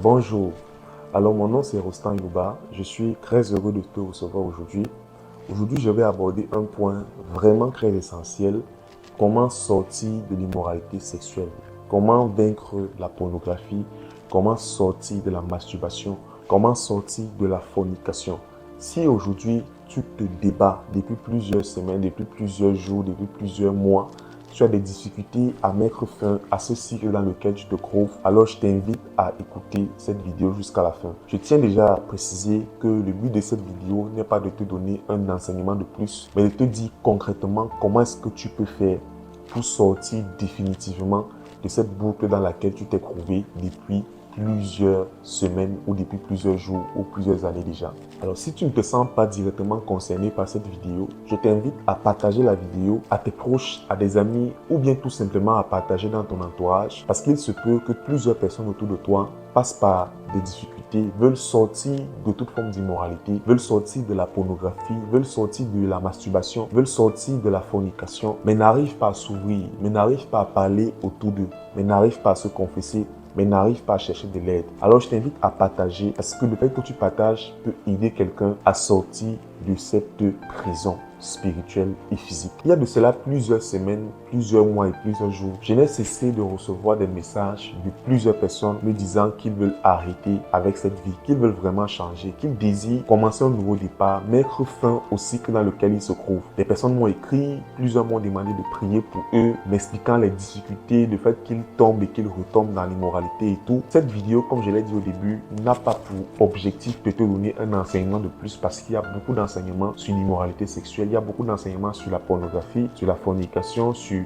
Bonjour, alors mon nom c'est Rostan Yuba, je suis très heureux de te recevoir aujourd'hui. Aujourd'hui, je vais aborder un point vraiment très essentiel, comment sortir de l'immoralité sexuelle, comment vaincre la pornographie, comment sortir de la masturbation, comment sortir de la fornication. Si aujourd'hui tu te débats depuis plusieurs semaines, depuis plusieurs jours, depuis plusieurs mois, tu as des difficultés à mettre fin à ce cycle dans lequel tu te trouves, alors je t'invite à écouter cette vidéo jusqu'à la fin. Je tiens déjà à préciser que le but de cette vidéo n'est pas de te donner un enseignement de plus, mais de te dire concrètement comment est-ce que tu peux faire pour sortir définitivement de cette boucle dans laquelle tu t'es trouvé depuis plusieurs semaines ou depuis plusieurs jours ou plusieurs années déjà. Alors si tu ne te sens pas directement concerné par cette vidéo, je t'invite à partager la vidéo à tes proches, à des amis ou bien tout simplement à partager dans ton entourage parce qu'il se peut que plusieurs personnes autour de toi passent par des difficultés, veulent sortir de toute forme d'immoralité, veulent sortir de la pornographie, veulent sortir de la masturbation, veulent sortir de la fornication, mais n'arrivent pas à s'ouvrir, mais n'arrivent pas à parler autour d'eux, mais n'arrivent pas à se confesser, mais n'arrive pas à chercher de l'aide. Alors je t'invite à partager parce que le fait que tu partages peut aider quelqu'un à sortir de cette prison spirituelle et physique. Il y a de cela plusieurs semaines, plusieurs mois et plusieurs jours, je n'ai cessé de recevoir des messages de plusieurs personnes me disant qu'ils veulent arrêter avec cette vie, qu'ils veulent vraiment changer, qu'ils désirent commencer un nouveau départ, mettre fin au cycle dans lequel ils se trouvent. Des personnes m'ont écrit, plusieurs m'ont demandé de prier pour eux, m'expliquant les difficultés, le fait qu'ils tombent et qu'ils retombent dans l'immoralité et tout. Cette vidéo, comme je l'ai dit au début, n'a pas pour objectif de te donner un enseignement de plus parce qu'il y a beaucoup d'enseignements sur l'immoralité sexuelle, il y a beaucoup d'enseignements sur la pornographie, sur la fornication, sur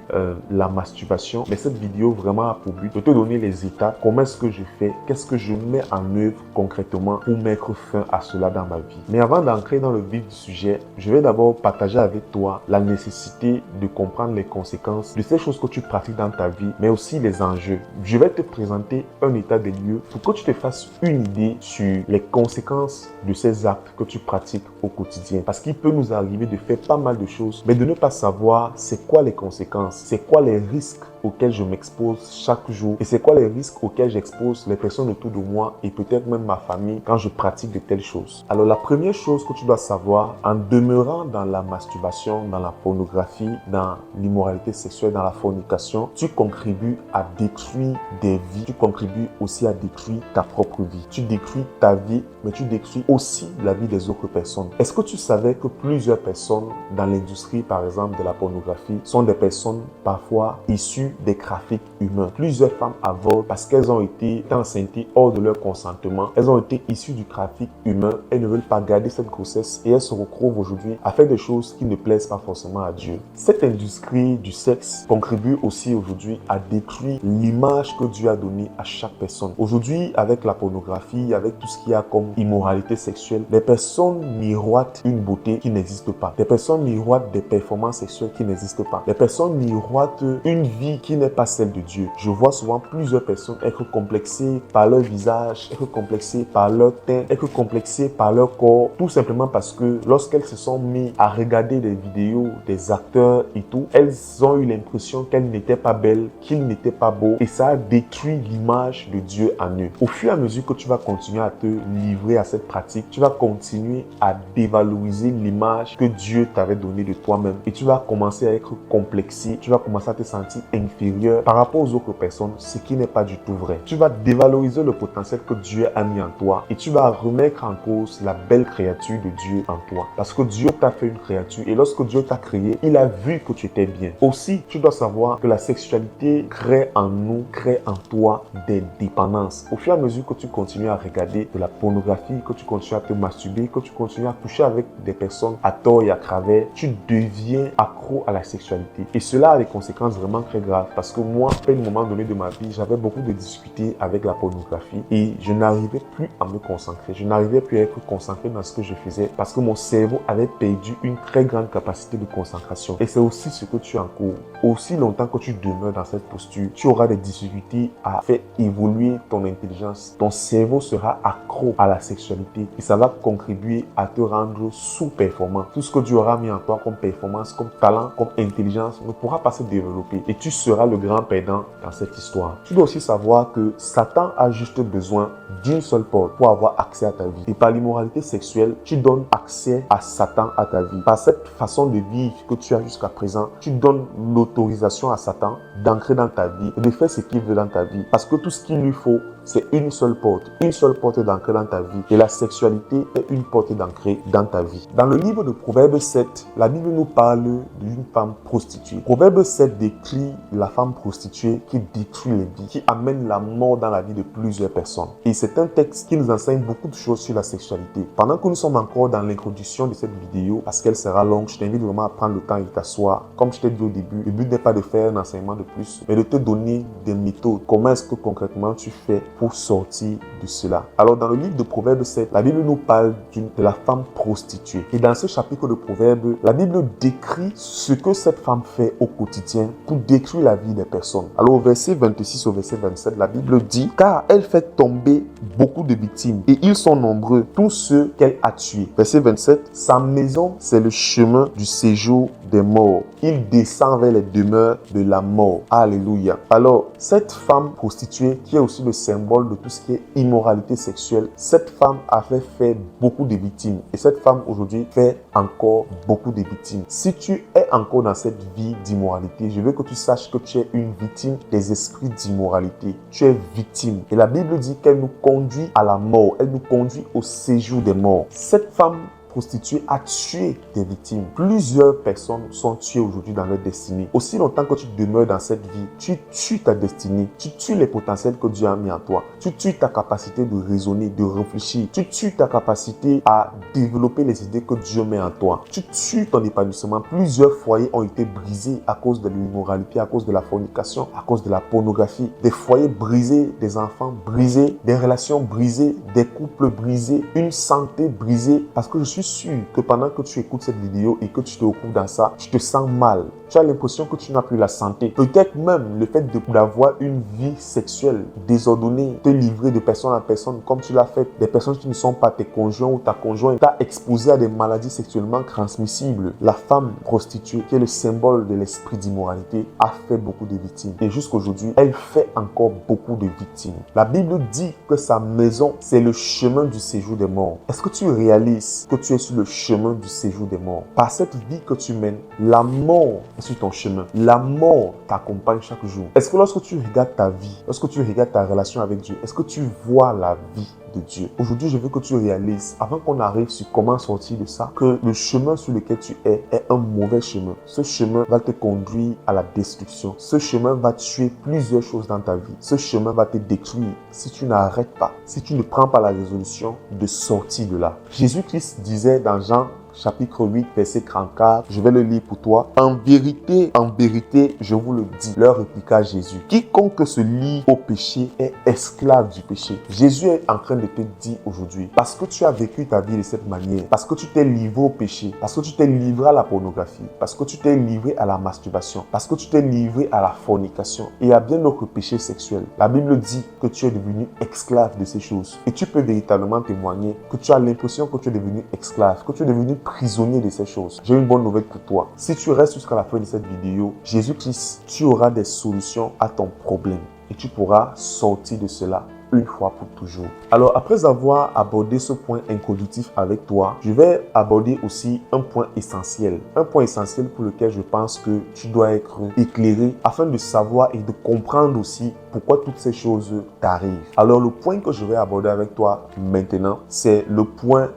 la masturbation. Mais cette vidéo vraiment a pour but de te donner les étapes, comment est-ce que je fais, qu'est-ce que je mets en œuvre concrètement pour mettre fin à cela dans ma vie. Mais avant d'entrer dans le vif du sujet, je vais d'abord partager avec toi la nécessité de comprendre les conséquences de ces choses que tu pratiques dans ta vie, mais aussi les enjeux. Je vais te présenter un état des lieux pour que tu te fasses une idée sur les conséquences de ces actes que tu pratiques au quotidien. Parce qu'il peut nous arriver de faire pas mal de choses, mais de ne pas savoir c'est quoi les conséquences, c'est quoi les risques auxquels je m'expose chaque jour et c'est quoi les risques auxquels j'expose les personnes autour de moi et peut-être même ma famille quand je pratique de telles choses. Alors la première chose que tu dois savoir en demeurant dans la masturbation, dans la pornographie, dans l'immoralité sexuelle, dans la fornication, tu contribues à détruire des vies, tu contribues aussi à détruire ta propre vie. Tu détruis ta vie, mais tu détruis aussi la vie des autres personnes. Est-ce que tu savais que plusieurs personnes dans l'industrie, par exemple, de la pornographie, sont des personnes parfois issues des trafics humains? Plusieurs femmes avortent parce qu'elles ont été enceintes hors de leur consentement. Elles ont été issues du trafic humain. Elles ne veulent pas garder cette grossesse et elles se retrouvent aujourd'hui à faire des choses qui ne plaisent pas forcément à Dieu. Cette industrie du sexe contribue aussi aujourd'hui à détruire l'image que Dieu a donnée à chaque personne. Aujourd'hui, avec la pornographie, avec tout ce qu'il y a comme immoralité sexuelle, les personnes miroitent une beauté qui n'existe pas. Les personnes miroitent des performances sexuelles qui n'existent pas. Les personnes miroitent une vie qui n'est pas celle de Dieu. Je vois souvent plusieurs personnes être complexées par leur visage, être complexées par leur teint, être complexées par leur corps, tout simplement parce que lorsqu'elles se sont mises à regarder des vidéos des acteurs et tout, elles ont eu l'impression qu'elles n'étaient pas belles, qu'ils n'étaient pas beaux et ça a détruit l'image de Dieu en eux. Au fur et à mesure que tu vas continuer à te livrer à cette pratique, tu vas continuer à dévaloriser l'image que Dieu t'avait donnée de toi-même et tu vas commencer à être complexé, tu vas commencer à te sentir inférieur par rapport aux autres personnes, ce qui n'est pas du tout vrai. Tu vas dévaloriser le potentiel que Dieu a mis en toi et tu vas remettre en cause la belle créature de Dieu en toi. Parce que Dieu t'a fait une créature et lorsque Dieu t'a créé, il a vu que tu étais bien. Aussi, tu dois savoir que la sexualité crée en nous, crée en toi des dépendances. Au fur et à mesure que tu continues à regarder de la pornographie, que tu continues à te masturber, que tu continues à coucher avec des personnes à tort et à travers, tu deviens accro à la sexualité. Et cela a des conséquences vraiment très graves parce que moi, à un moment donné de ma vie, j'avais beaucoup de difficultés avec la pornographie et je n'arrivais plus à me concentrer. Je n'arrivais plus à être concentré dans ce que je faisais parce que mon cerveau avait perdu une très grande capacité de concentration. Et c'est aussi ce que tu encours. Aussi longtemps que tu demeures dans cette posture, tu auras des difficultés à faire évoluer ton intelligence. Ton cerveau sera accro à la sexualité et ça va contribuer à te rendre sous-performant. Tout ce que Dieu aura mis en toi comme performance, comme talent, comme intelligence ne pourra pas se développer et tu seras seras le grand perdant dans cette histoire. Tu dois aussi savoir que Satan a juste besoin d'une seule porte pour avoir accès à ta vie. Et par l'immoralité sexuelle, tu donnes accès à Satan à ta vie. Par cette façon de vivre que tu as jusqu'à présent, tu donnes l'autorisation à Satan d'entrer dans ta vie et de faire ce qu'il veut dans ta vie. Parce que tout ce qu'il lui faut, c'est une seule porte d'entrée dans ta vie. Et la sexualité est une porte d'entrée dans ta vie. Dans le livre de Proverbes 7, la Bible nous parle d'une femme prostituée. Proverbe 7 décrit la femme prostituée qui détruit les vies, qui amène la mort dans la vie de plusieurs personnes. Et c'est un texte qui nous enseigne beaucoup de choses sur la sexualité. Pendant que nous sommes encore dans l'introduction de cette vidéo, parce qu'elle sera longue, je t'invite vraiment à prendre le temps et t'asseoir. Comme je t'ai dit au début, le but n'est pas de faire un enseignement de plus, mais de te donner des méthodes. Comment est-ce que concrètement tu fais pour sortir de cela? Alors dans le livre de Proverbe 7, la Bible nous parle de la femme prostituée. Et dans ce chapitre de Proverbe, la Bible décrit ce que cette femme fait au quotidien pour détruire la vie des personnes. Alors au verset 26 au verset 27, la Bible dit: car elle fait tomber beaucoup de victimes et ils sont nombreux, tous ceux qu'elle a tués. Verset 27, sa maison c'est le chemin du séjour des morts. Il descend vers les demeures de la mort. Alléluia. Alors cette femme prostituée qui est aussi le symbole de tout ce qui est immoralité sexuelle, cette femme a fait faire beaucoup de victimes et cette femme aujourd'hui fait encore beaucoup de victimes. Si tu es encore dans cette vie d'immoralité, je veux que tu saches que tu es une victime des esprits d'immoralité. Tu es victime. Et la Bible dit qu'elle nous conduit à la mort. Elle nous conduit au séjour des morts. Cette femme prostituée a tué des victimes. Plusieurs personnes sont tuées aujourd'hui dans leur destinée. Aussi longtemps que tu demeures dans cette vie, tu tues ta destinée. Tu tues les potentiels que Dieu a mis en toi. Tu tues ta capacité de raisonner, de réfléchir. Tu tues ta capacité à développer les idées que Dieu met en toi. Tu tues ton épanouissement. Plusieurs foyers ont été brisés à cause de l'immoralité, à cause de la fornication, à cause de la pornographie. Des foyers brisés, des enfants brisés, des relations brisées, des couples brisés, une santé brisée. Parce que je suis sûr que pendant que tu écoutes cette vidéo et que tu te retrouves dans ça, tu te sens mal. Tu as l'impression que tu n'as plus la santé. Peut-être même le fait d'avoir une vie sexuelle désordonnée, te livrer de personne à personne comme tu l'as fait, des personnes qui ne sont pas tes conjoints ou ta conjointe, t'a exposé à des maladies sexuellement transmissibles. La femme prostituée, qui est le symbole de l'esprit d'immoralité, a fait beaucoup de victimes. Et jusqu'aujourd'hui, elle fait encore beaucoup de victimes. La Bible dit que sa maison, c'est le chemin du séjour des morts. Est-ce que tu réalises que tu es sur le chemin du séjour des morts? Par cette vie que tu mènes, la mort est sur ton chemin. La mort t'accompagne chaque jour. Est-ce que lorsque tu regardes ta vie, lorsque tu regardes ta relation avec Dieu, est-ce que tu vois la vie de Dieu? Aujourd'hui, je veux que tu réalises, avant qu'on arrive sur comment sortir de ça, que le chemin sur lequel tu es un mauvais chemin. Ce chemin va te conduire à la destruction. Ce chemin va tuer plusieurs choses dans ta vie. Ce chemin va te détruire si tu n'arrêtes pas, si tu ne prends pas la résolution de sortir de là. Jésus-Christ disait dans Jean chapitre 8, verset 34, je vais le lire pour toi. En vérité, je vous le dis, leur répliqua Jésus, quiconque se lie au péché est esclave du péché. Jésus est en train de te dire aujourd'hui, parce que tu as vécu ta vie de cette manière, parce que tu t'es livré au péché, parce que tu t'es livré à la pornographie, parce que tu t'es livré à la masturbation, parce que tu t'es livré à la fornication et à bien d'autres péchés sexuels. La Bible dit que tu es devenu esclave de ces choses. Et tu peux véritablement témoigner que tu as l'impression que tu es devenu esclave, que tu es devenu prisonnier de ces choses. J'ai une bonne nouvelle pour toi. Si tu restes jusqu'à la fin de cette vidéo, Jésus-Christ, tu auras des solutions à ton problème et tu pourras sortir de cela une fois pour toujours. Alors, après avoir abordé ce point introductif avec toi, je vais aborder aussi un point essentiel. Un point essentiel pour lequel je pense que tu dois être éclairé afin de savoir et de comprendre aussi pourquoi toutes ces choses t'arrivent. Alors, le point que je vais aborder avec toi maintenant, c'est le point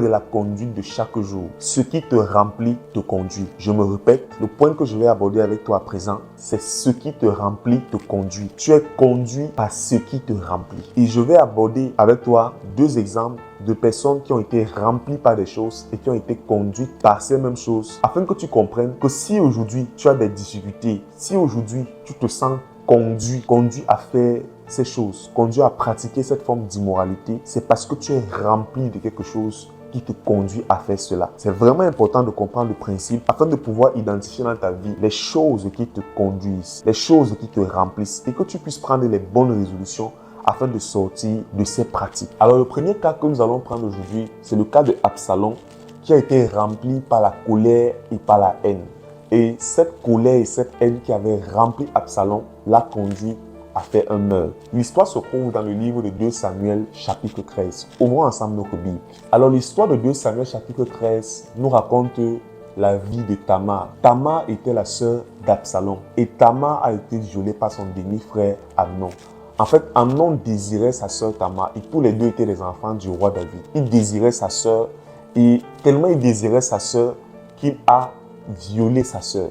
de la conduite de chaque jour. Ce qui te remplit te conduit. Je me répète, le point que je vais aborder avec toi à présent, c'est ce qui te remplit te conduit. Tu es conduit par ce qui te remplit. Et je vais aborder avec toi deux exemples de personnes qui ont été remplies par des choses et qui ont été conduites par ces mêmes choses, afin que tu comprennes que si aujourd'hui tu as des difficultés, si aujourd'hui tu te sens conduit à faire ces choses, conduit à pratiquer cette forme d'immoralité, c'est parce que tu es rempli de quelque chose qui te conduit à faire cela. C'est vraiment important de comprendre le principe afin de pouvoir identifier dans ta vie les choses qui te conduisent, les choses qui te remplissent et que tu puisses prendre les bonnes résolutions afin de sortir de ces pratiques. Alors le premier cas que nous allons prendre aujourd'hui, c'est le cas de Absalom qui a été rempli par la colère et par la haine. Et cette colère et cette haine qui avait rempli Absalom l'a conduit à faire un meurtre. L'histoire se trouve dans le livre de 2 Samuel chapitre 13. Ouvrons ensemble notre Bible. Alors l'histoire de 2 Samuel chapitre 13 nous raconte la vie de Tamar. Tamar était la sœur d'Absalom. Et Tamar a été violée par son demi-frère Amnon. En fait, Amnon désirait sa sœur Tamar et tous les deux étaient les enfants du roi David. Il désirait sa sœur et tellement il désirait sa sœur qu'il a violé sa sœur.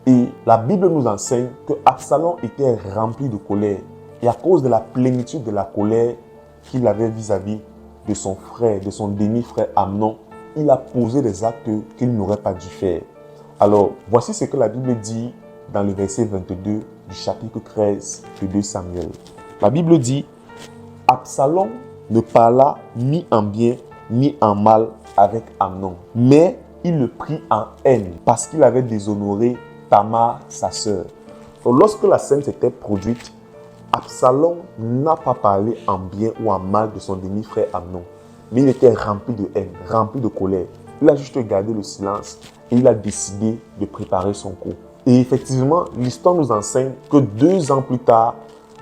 Et la Bible nous enseigne que Absalom était rempli de colère. Et à cause de la plénitude de la colère qu'il avait vis-à-vis de son frère, de son demi-frère Amnon, il a posé des actes qu'il n'aurait pas dû faire. Alors, voici ce que la Bible dit dans le verset 22 du chapitre 13 de 2 Samuel. La Bible dit, « Absalom ne parla ni en bien ni en mal avec Amnon, mais il le prit en haine parce qu'il avait déshonoré Tamar, sa sœur. » Donc, lorsque la scène s'était produite, Absalom n'a pas parlé en bien ou en mal de son demi-frère Amnon, mais il était rempli de haine, rempli de colère. Il a juste gardé le silence et il a décidé de préparer son coup. Et effectivement, l'histoire nous enseigne que 2 ans plus tard,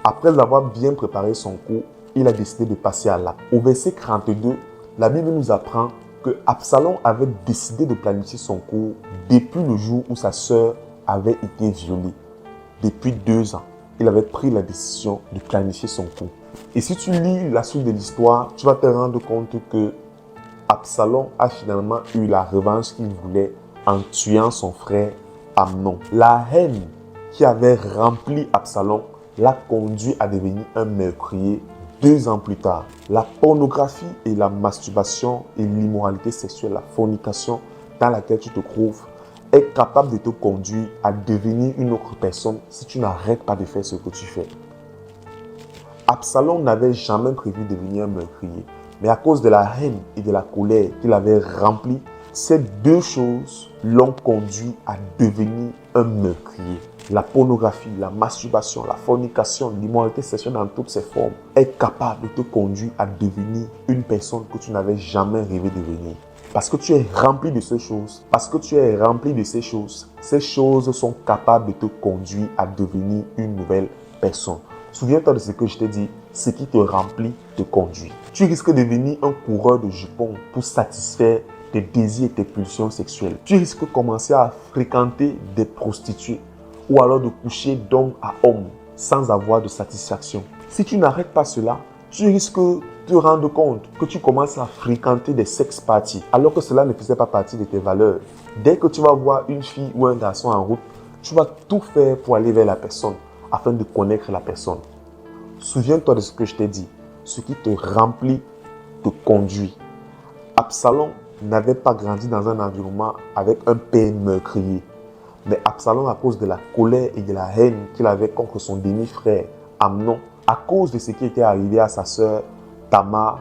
après avoir bien préparé son coup, il a décidé de passer à l'acte. Au verset 42, la Bible nous apprend que Absalom avait décidé de planifier son coup depuis le jour où sa sœur avait été violée. Depuis 2 ans, il avait pris la décision de planifier son coup. Et si tu lis la suite de l'histoire, tu vas te rendre compte que Absalom a finalement eu la revanche qu'il voulait en tuant son frère Amnon. La haine qui avait rempli Absalom l'a conduit à devenir un meurtrier 2 ans plus tard. La pornographie et la masturbation et l'immoralité sexuelle, la fornication dans laquelle tu te trouves, est capable de te conduire à devenir une autre personne si tu n'arrêtes pas de faire ce que tu fais. Absalom n'avait jamais prévu de devenir un meurtrier, mais à cause de la haine et de la colère qu'il avait remplie, ces 2 choses l'ont conduit à devenir un meurtrier. La pornographie, la masturbation, la fornication, l'immoralité sexuelle dans toutes ses formes est capable de te conduire à devenir une personne que tu n'avais jamais rêvé de devenir. Parce que tu es rempli de ces choses, ces choses sont capables de te conduire à devenir une nouvelle personne. Souviens-toi de ce que je t'ai dit, ce qui te remplit te conduit. Tu risques de devenir un coureur de jupons pour satisfaire tes désirs et tes pulsions sexuelles. Tu risques de commencer à fréquenter des prostituées ou alors de coucher d'homme à homme sans avoir de satisfaction. Si tu n'arrêtes pas cela, tu risques de te rendre compte que tu commences à fréquenter des sex parties alors que cela ne faisait pas partie de tes valeurs. Dès que tu vas voir une fille ou un garçon en route, tu vas tout faire pour aller vers la personne afin de connaître la personne. Souviens-toi de ce que je t'ai dit. Ce qui te remplit te conduit. Absalom n'avait pas grandi dans un environnement avec un père meurtrier. Mais Absalom, à cause de la colère et de la haine qu'il avait contre son demi-frère Amnon, à cause de ce qui était arrivé à sa sœur Tamar,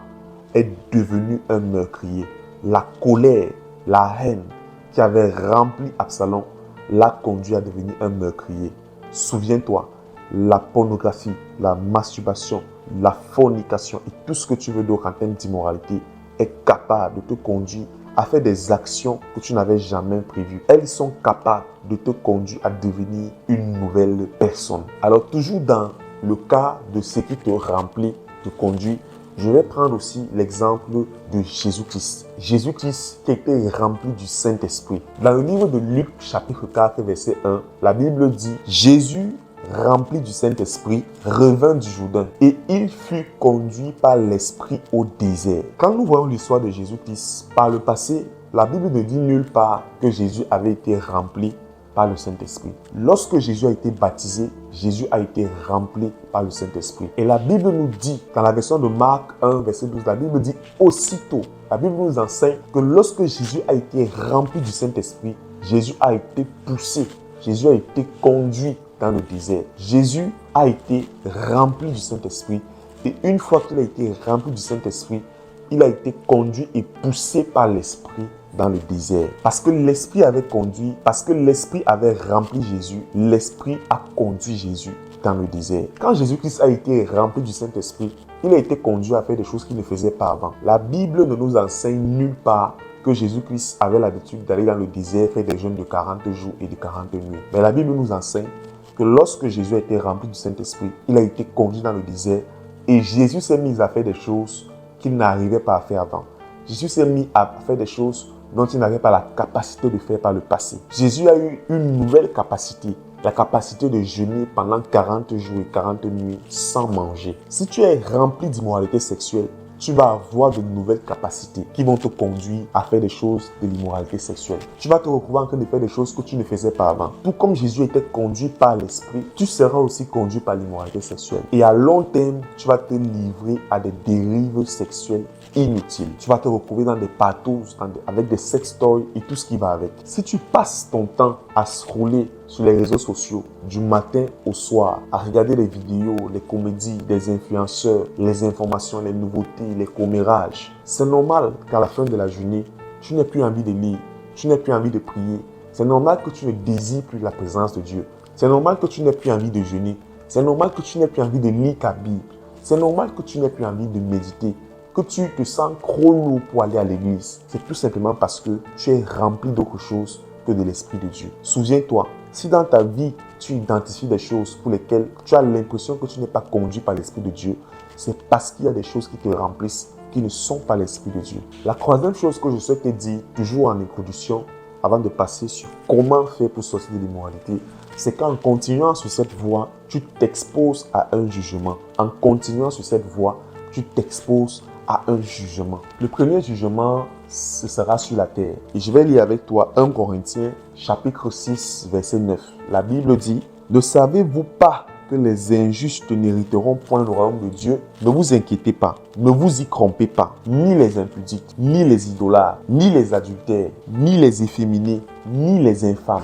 est devenu un meurtrier. La colère, la haine qui avait rempli Absalom l'a conduit à devenir un meurtrier. Souviens-toi, la pornographie, la masturbation, la fornication et tout ce que tu veux d'autre en termes d'immoralité est capable de te conduire à faire des actions que tu n'avais jamais prévues. Elles sont capables de te conduire à devenir une nouvelle personne. Alors toujours dans le cas de ce qui te remplit, te conduit, je vais prendre aussi l'exemple de Jésus-Christ. Jésus-Christ qui était rempli du Saint-Esprit. Dans le livre de Luc chapitre 4 verset 1, la Bible dit « Jésus rempli du Saint-Esprit, revint du Jourdain et il fut conduit par l'Esprit au désert. » Quand nous voyons l'histoire de Jésus-Christ, par le passé, la Bible ne dit nulle part que Jésus avait été rempli par le Saint-Esprit. Lorsque Jésus a été baptisé, Jésus a été rempli par le Saint-Esprit. Et la Bible nous dit, dans la version de Marc 1, verset 12, la Bible dit aussitôt. La Bible nous enseigne que lorsque Jésus a été rempli du Saint-Esprit, Jésus a été poussé, Jésus a été conduit dans le désert. Jésus a été rempli du Saint-Esprit et une fois qu'il a été rempli du Saint-Esprit, il a été conduit et poussé par l'Esprit dans le désert. Parce que l'Esprit avait conduit, parce que l'Esprit avait rempli Jésus, l'Esprit a conduit Jésus dans le désert. Quand Jésus-Christ a été rempli du Saint-Esprit, il a été conduit à faire des choses qu'il ne faisait pas avant. La Bible ne nous enseigne nulle part que Jésus-Christ avait l'habitude d'aller dans le désert faire des jeûnes de 40 jours et de 40 nuits. Mais la Bible nous enseigne que lorsque Jésus a été rempli du Saint-Esprit, il a été conduit dans le désert et Jésus s'est mis à faire des choses qu'il n'arrivait pas à faire avant. Jésus s'est mis à faire des choses dont il n'avait pas la capacité de faire par le passé. Jésus a eu une nouvelle capacité, la capacité de jeûner pendant 40 jours et 40 nuits sans manger. Si tu es rempli d'immoralité sexuelle, tu vas avoir de nouvelles capacités qui vont te conduire à faire des choses de l'immoralité sexuelle. Tu vas te retrouver en train de faire des choses que tu ne faisais pas avant. Tout comme Jésus était conduit par l'esprit, tu seras aussi conduit par l'immoralité sexuelle. Et à long terme, tu vas te livrer à des dérives sexuelles inutiles. Tu vas te retrouver dans des patous, avec des sextoys et tout ce qui va avec. Si tu passes ton temps à scroller sur les réseaux sociaux du matin au soir, à regarder les vidéos, les comédies, des influenceurs, les informations, les nouveautés, les commérages, c'est normal qu'à la fin de la journée, tu n'aies plus envie de lire, tu n'aies plus envie de prier. C'est normal que tu ne désires plus la présence de Dieu. C'est normal que tu n'aies plus envie de jeûner. C'est normal que tu n'aies plus envie de lire ta Bible. C'est normal que tu n'aies plus envie de méditer, que tu te sens trop lourd pour aller à l'église. C'est tout simplement parce que tu es rempli d'autre chose que de l'Esprit de Dieu. Souviens-toi, si dans ta vie, tu identifies des choses pour lesquelles tu as l'impression que tu n'es pas conduit par l'Esprit de Dieu, c'est parce qu'il y a des choses qui te remplissent, qui ne sont pas l'Esprit de Dieu. La troisième chose que je souhaite te dire, toujours en introduction, avant de passer sur comment faire pour sortir de l'immoralité, c'est qu'en continuant sur cette voie, tu t'exposes à un jugement. En continuant sur cette voie, tu t'exposes à un jugement. Le premier jugement, ce sera sur la terre. Et je vais lire avec toi 1 Corinthiens, chapitre 6, verset 9. La Bible dit, « Ne savez-vous pas que les injustes n'hériteront point le royaume de Dieu? Ne vous inquiétez pas, ne vous y trompez pas, ni les impudiques, ni les idolâtres, ni les adultères, ni les efféminés, ni les infâmes,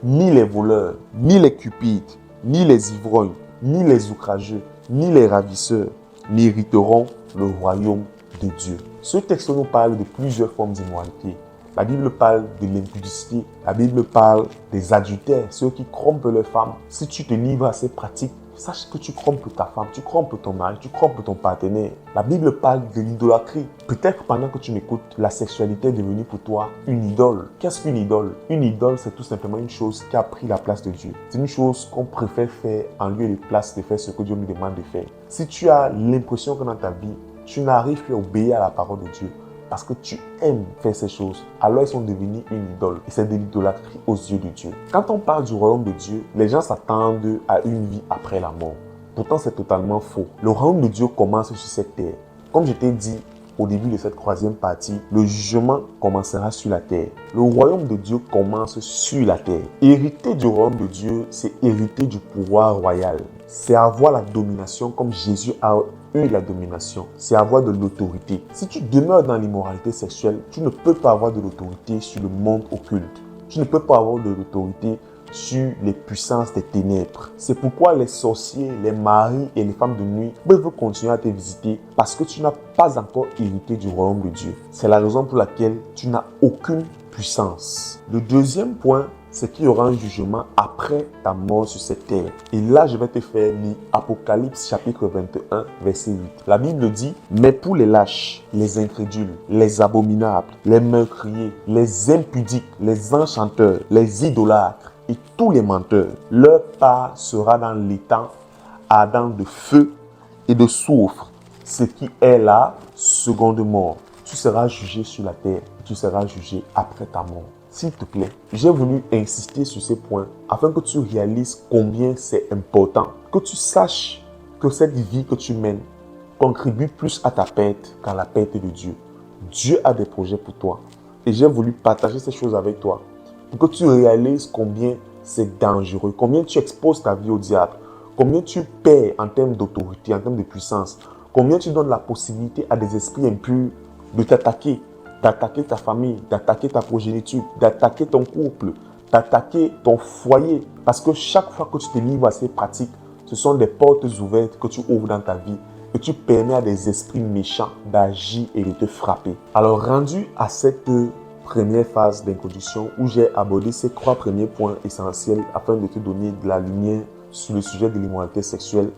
ni les voleurs, ni les cupides, ni les ivrognes, ni les outrageux, ni les ravisseurs, n'hériteront le royaume de Dieu. » Ce texte nous parle de plusieurs formes d'immoralité. La Bible parle de l'impudicité. La Bible parle des adultères, ceux qui trompent leurs femmes. Si tu te livres à ces pratiques, sache que tu trompes ta femme, tu trompes ton mari, tu trompes ton partenaire. La Bible parle de l'idolâtrie. Peut-être pendant que tu m'écoutes, la sexualité est devenue pour toi une idole. Qu'est-ce qu'une idole? Une idole, c'est tout simplement une chose qui a pris la place de Dieu. C'est une chose qu'on préfère faire en lieu et place de faire ce que Dieu nous demande de faire. Si tu as l'impression que dans ta vie, tu n'arrives plus à obéir à la parole de Dieu, parce que tu aimes faire ces choses, alors elles sont devenues une idole. Et c'est de l'idolâtrie aux yeux de Dieu. Quand on parle du royaume de Dieu, les gens s'attendent à une vie après la mort. Pourtant, c'est totalement faux. Le royaume de Dieu commence sur cette terre. Comme je t'ai dit au début de cette troisième partie, le jugement commencera sur la terre. Le royaume de Dieu commence sur la terre. Hériter du royaume de Dieu, c'est hériter du pouvoir royal. C'est avoir la domination comme Jésus a eu la domination. C'est avoir de l'autorité. Si tu demeures dans l'immoralité sexuelle, tu ne peux pas avoir de l'autorité sur le monde occulte. Tu ne peux pas avoir de l'autorité sur les puissances des ténèbres. C'est pourquoi les sorciers, les maris et les femmes de nuit peuvent continuer à te visiter parce que tu n'as pas encore hérité du royaume de Dieu. C'est la raison pour laquelle tu n'as aucune puissance. Le deuxième point, c'est qu'il y aura un jugement après ta mort sur cette terre. Et là, je vais te faire lire Apocalypse chapitre 21, verset 8. La Bible dit, « Mais pour les lâches, les incrédules, les abominables, les meurtriers, les impudiques, les enchanteurs, les idolâtres et tous les menteurs, leur part sera dans l'étang ardent de feu et de soufre, ce qui est la seconde mort. » Tu seras jugé sur la terre, tu seras jugé après ta mort. S'il te plaît, j'ai voulu insister sur ces points afin que tu réalises combien c'est important. Que tu saches que cette vie que tu mènes contribue plus à ta perte qu'à la perte de Dieu. Dieu a des projets pour toi. Et j'ai voulu partager ces choses avec toi pour que tu réalises combien c'est dangereux, combien tu exposes ta vie au diable, combien tu perds en termes d'autorité, en termes de puissance, combien tu donnes la possibilité à des esprits impurs de t'attaquer, d'attaquer ta famille, d'attaquer ta progéniture, d'attaquer ton couple, d'attaquer ton foyer. Parce que chaque fois que tu te livres à ces pratiques, ce sont des portes ouvertes que tu ouvres dans ta vie et tu permets à des esprits méchants d'agir et de te frapper. Alors, rendu à cette première phase d'introduction où j'ai abordé ces 3 premiers points essentiels afin de te donner de la lumière sur le sujet de l'immoralité sexuelle,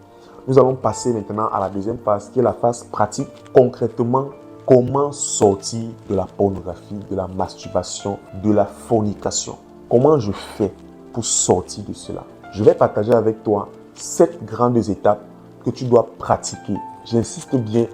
nous allons passer maintenant à la deuxième phase qui est la phase pratique. Concrètement, Comment sortir de la pornographie, de la masturbation, de la fornication? Comment je fais pour sortir de cela? Je vais partager avec toi 7 grandes étapes que tu dois pratiquer. J'insiste bien,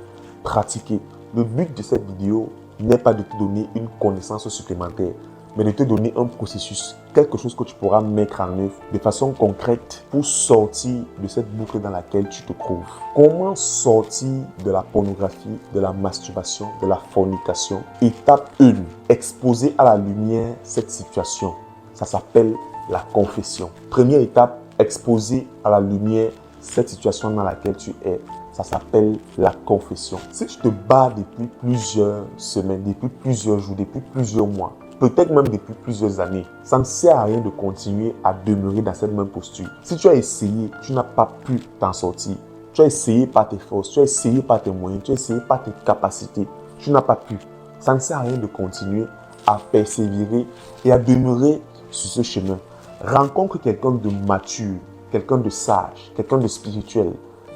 pratiquer. Le but de cette vidéo n'est pas de te donner une connaissance supplémentaire, mais de te donner un processus, quelque chose que tu pourras mettre en œuvre de façon concrète pour sortir de cette boucle dans laquelle tu te trouves. Comment sortir de la pornographie, de la masturbation, de la fornication? Étape 1, exposer à la lumière cette situation. Ça s'appelle la confession. Première étape, exposer à la lumière cette situation dans laquelle tu es. Ça s'appelle la confession. Si tu te bats depuis plusieurs semaines, depuis plusieurs jours, depuis plusieurs mois, peut-être même depuis plusieurs années, ça ne sert à rien de continuer à demeurer dans cette même posture. Si tu as essayé, tu n'as pas pu t'en sortir. Tu as essayé par tes forces, tu as essayé par tes moyens, tu as essayé par tes capacités. Tu n'as pas pu. Ça ne sert à rien de continuer à persévérer et à demeurer sur ce chemin. Rencontre quelqu'un de mature, quelqu'un de sage, quelqu'un de spirituel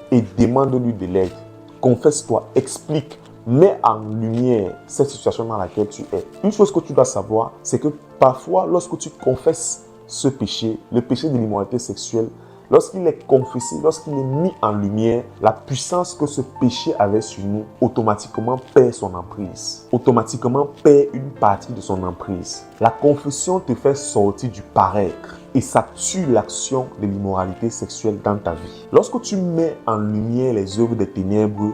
et demande-lui de l'aide. Confesse-toi, explique, mets en lumière cette situation dans laquelle tu es. Une chose que tu dois savoir, c'est que parfois, lorsque tu confesses ce péché, le péché de l'immoralité sexuelle, lorsqu'il est confessé, lorsqu'il est mis en lumière, la puissance que ce péché avait sur nous automatiquement perd son emprise. Automatiquement perd une partie de son emprise. La confession te fait sortir du paraître et ça tue l'action de l'immoralité sexuelle dans ta vie. Lorsque tu mets en lumière les œuvres des ténèbres,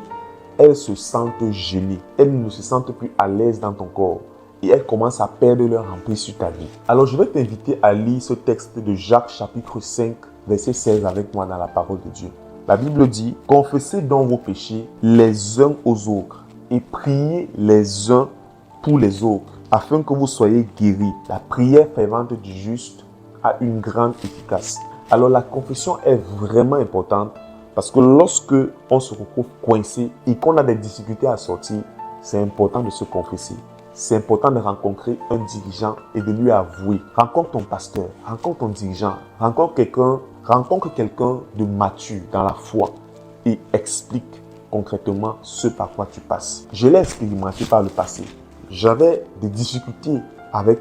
elles se sentent gênées. Elles ne se sentent plus à l'aise dans ton corps. Et elles commencent à perdre leur emprise sur ta vie. Alors je vais t'inviter à lire ce texte de Jacques chapitre 5, verset 16 avec moi dans la parole de Dieu. La Bible dit, « Confessez donc vos péchés les uns aux autres et priez les uns pour les autres, afin que vous soyez guéris. La prière fervente du juste a une grande efficace. » Alors la confession est vraiment importante parce que lorsque on se retrouve coincé et qu'on a des difficultés à sortir, c'est important de se confesser. C'est important de rencontrer un dirigeant et de lui avouer. Rencontre ton pasteur, rencontre ton dirigeant, rencontre quelqu'un de mature dans la foi et explique concrètement ce par quoi tu passes. Je l'ai expérimenté par le passé. J'avais des difficultés avec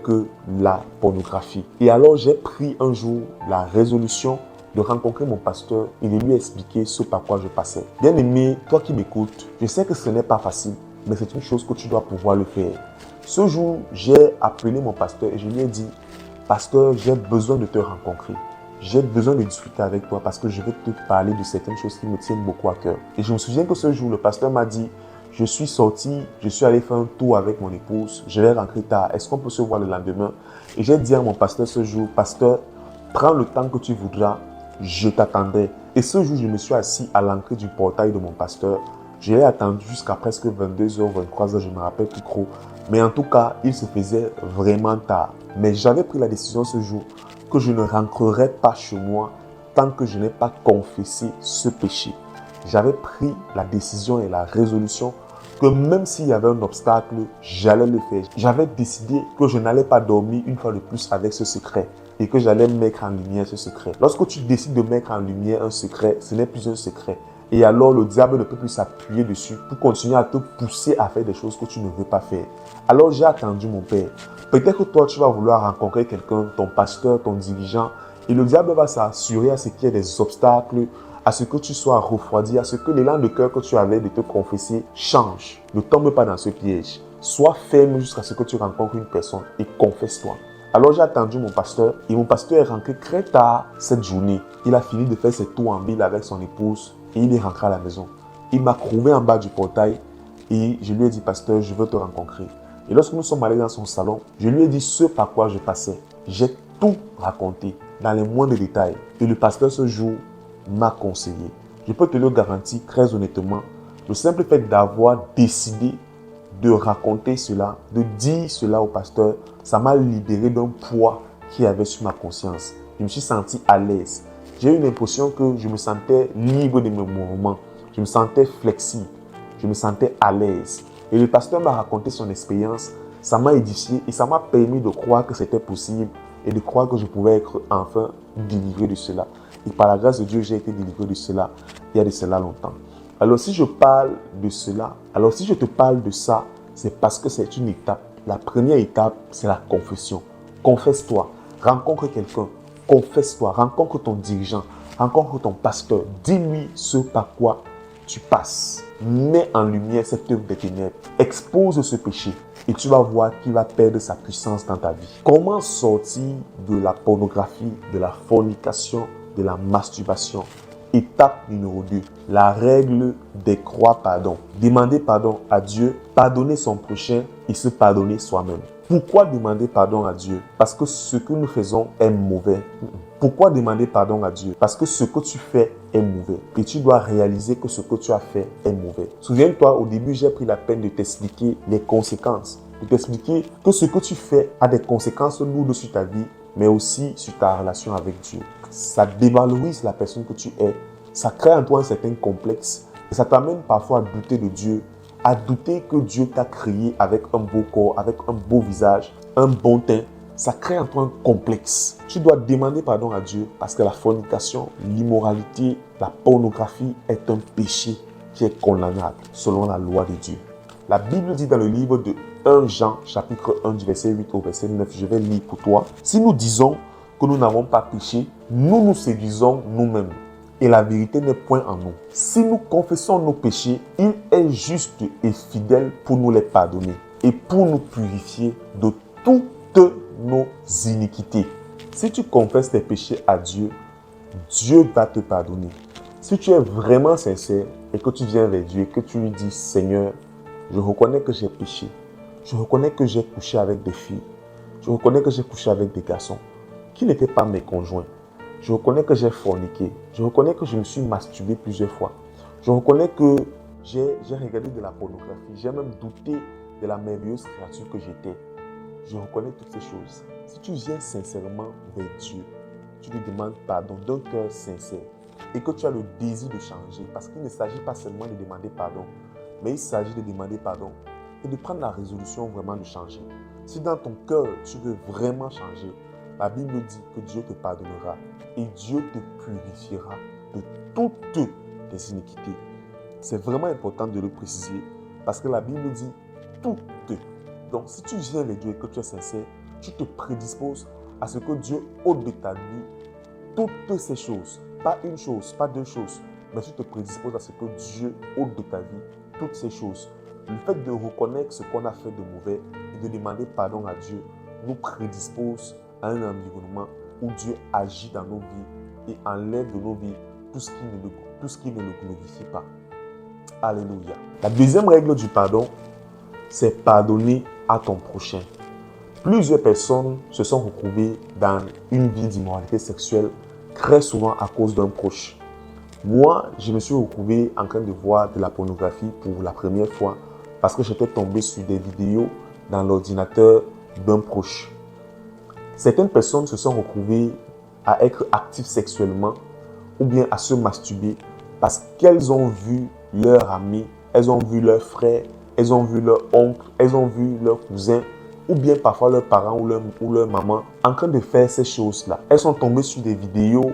la pornographie. Et alors j'ai pris un jour la résolution de rencontrer mon pasteur et de lui expliquer ce par quoi je passais. Bien aimé, toi qui m'écoutes, je sais que ce n'est pas facile, mais c'est une chose que tu dois pouvoir le faire. Ce jour, j'ai appelé mon pasteur et je lui ai dit, « Pasteur, j'ai besoin de te rencontrer. J'ai besoin de discuter avec toi parce que je vais te parler de certaines choses qui me tiennent beaucoup à cœur. » Et je me souviens que ce jour, le pasteur m'a dit, « Je suis sorti, je suis allé faire un tour avec mon épouse, je vais rentrer tard. Est-ce qu'on peut se voir le lendemain? » Et j'ai dit à mon pasteur ce jour, « Pasteur, prends le temps que tu voudras, je t'attendrai. » Et ce jour, je me suis assis à l'entrée du portail de mon pasteur. Je l'ai attendu jusqu'à presque 22h, 23h, je ne me rappelle plus trop. Mais en tout cas, il se faisait vraiment tard. Mais j'avais pris la décision ce jour que je ne rentrerai pas chez moi tant que je n'ai pas confessé ce péché. J'avais pris la décision et la résolution que même s'il y avait un obstacle, j'allais le faire. J'avais décidé que je n'allais pas dormir une fois de plus avec ce secret et que j'allais mettre en lumière ce secret. Lorsque tu décides de mettre en lumière un secret, ce n'est plus un secret. Et alors, le diable ne peut plus s'appuyer dessus pour continuer à te pousser à faire des choses que tu ne veux pas faire. Alors, j'ai attendu mon père. Peut-être que toi, tu vas vouloir rencontrer quelqu'un, ton pasteur, ton dirigeant, et le diable va s'assurer à ce qu'il y ait des obstacles, à ce que tu sois refroidi, à ce que l'élan de cœur que tu avais de te confesser change. Ne tombe pas dans ce piège. Sois ferme jusqu'à ce que tu rencontres une personne et confesse-toi. Alors j'ai attendu mon pasteur et mon pasteur est rentré très tard cette journée. Il a fini de faire ses tours en ville avec son épouse et il est rentré à la maison. Il m'a trouvé en bas du portail et je lui ai dit, pasteur, je veux te rencontrer. Et lorsque nous sommes allés dans son salon, je lui ai dit ce par quoi je passais. J'ai tout raconté dans les moindres détails. Et le pasteur ce jour m'a conseillé. Je peux te le garantir très honnêtement, le simple fait d'avoir décidé de raconter cela, de dire cela au pasteur, ça m'a libéré d'un poids qui avait sur ma conscience. Je me suis senti à l'aise. J'ai eu l'impression que je me sentais libre de mes mouvements. Je me sentais flexible. Je me sentais à l'aise. Et le pasteur m'a raconté son expérience. Ça m'a édifié et ça m'a permis de croire que c'était possible et de croire que je pouvais être enfin délivré de cela. Et par la grâce de Dieu, j'ai été délivré de cela il y a de cela longtemps. Alors si je parle de cela, alors si je te parle de ça, c'est parce que c'est une étape. La première étape, c'est la confession. Confesse-toi, rencontre quelqu'un, confesse-toi, rencontre ton dirigeant, rencontre ton pasteur, dis-lui ce par quoi tu passes. Mets en lumière cette œuvre des ténèbres, expose ce péché et tu vas voir qu'il va perdre sa puissance dans ta vie. Comment sortir de la pornographie, de la fornication, de la masturbation? Étape numéro 2, la règle des croix pardon. Demander pardon à Dieu, pardonner son prochain et se pardonner soi-même. Pourquoi demander pardon à Dieu? Parce que ce que nous faisons est mauvais. Pourquoi demander pardon à Dieu? Parce que ce que tu fais est mauvais. Et tu dois réaliser que ce que tu as fait est mauvais. Souviens-toi, au début, j'ai pris la peine de t'expliquer les conséquences. De t'expliquer que ce que tu fais a des conséquences lourdes sur ta vie, mais aussi sur ta relation avec Dieu. Ça dévalorise la personne que tu es. Ça crée en toi un certain complexe. Et ça t'amène parfois à douter de Dieu, à douter que Dieu t'a créé avec un beau corps, avec un beau visage, un bon teint. Ça crée en toi un complexe. Tu dois demander pardon à Dieu parce que la fornication, l'immoralité, la pornographie est un péché qui est condamnable selon la loi de Dieu. La Bible dit dans le livre de 1 Jean, chapitre 1, du verset 8 au verset 9, je vais lire pour toi. Si nous disons que nous n'avons pas péché, nous nous séduisons nous-mêmes. Et la vérité n'est point en nous. Si nous confessons nos péchés, il est juste et fidèle pour nous les pardonner et pour nous purifier de toutes nos iniquités. Si tu confesses tes péchés à Dieu, Dieu va te pardonner. Si tu es vraiment sincère et que tu viens vers Dieu et que tu lui dis, Seigneur, je reconnais que j'ai péché. Je reconnais que j'ai couché avec des filles. Je reconnais que j'ai couché avec des garçons qui n'étaient pas mes conjoints. Je reconnais que j'ai forniqué. Je reconnais que je me suis masturbé plusieurs fois. Je reconnais que j'ai regardé de la pornographie. J'ai même douté de la merveilleuse créature que j'étais. Je reconnais toutes ces choses. Si tu viens sincèrement vers Dieu, tu lui demandes pardon d'un cœur sincère et que tu as le désir de changer, parce qu'il ne s'agit pas seulement de demander pardon, mais il s'agit de demander pardon et de prendre la résolution vraiment de changer. Si dans ton cœur, tu veux vraiment changer, la Bible dit que Dieu te pardonnera et Dieu te purifiera de toutes tes iniquités. C'est vraiment important de le préciser parce que la Bible dit toutes. Donc, si tu viens vers Dieu et que tu es sincère, tu te prédisposes à ce que Dieu ôte de ta vie toutes ces choses. Pas une chose, pas deux choses, mais tu te prédisposes à ce que Dieu ôte de ta vie toutes ces choses. Le fait de reconnaître ce qu'on a fait de mauvais et de demander pardon à Dieu nous prédispose à un environnement où Dieu agit dans nos vies et enlève de nos vies tout ce qui ne le glorifie pas. Alléluia. La deuxième règle du pardon, c'est pardonner à ton prochain. Plusieurs personnes se sont retrouvées dans une vie d'immoralité sexuelle très souvent à cause d'un proche. Moi, je me suis retrouvé en train de voir de la pornographie pour la première fois parce que j'étais tombé sur des vidéos dans l'ordinateur d'un proche. Certaines personnes se sont retrouvées à être actives sexuellement ou bien à se masturber parce qu'elles ont vu leur ami, elles ont vu leur frère, elles ont vu leur oncle, elles ont vu leur cousin ou bien parfois leurs parents ou leur maman en train de faire ces choses-là. Elles sont tombées sur des vidéos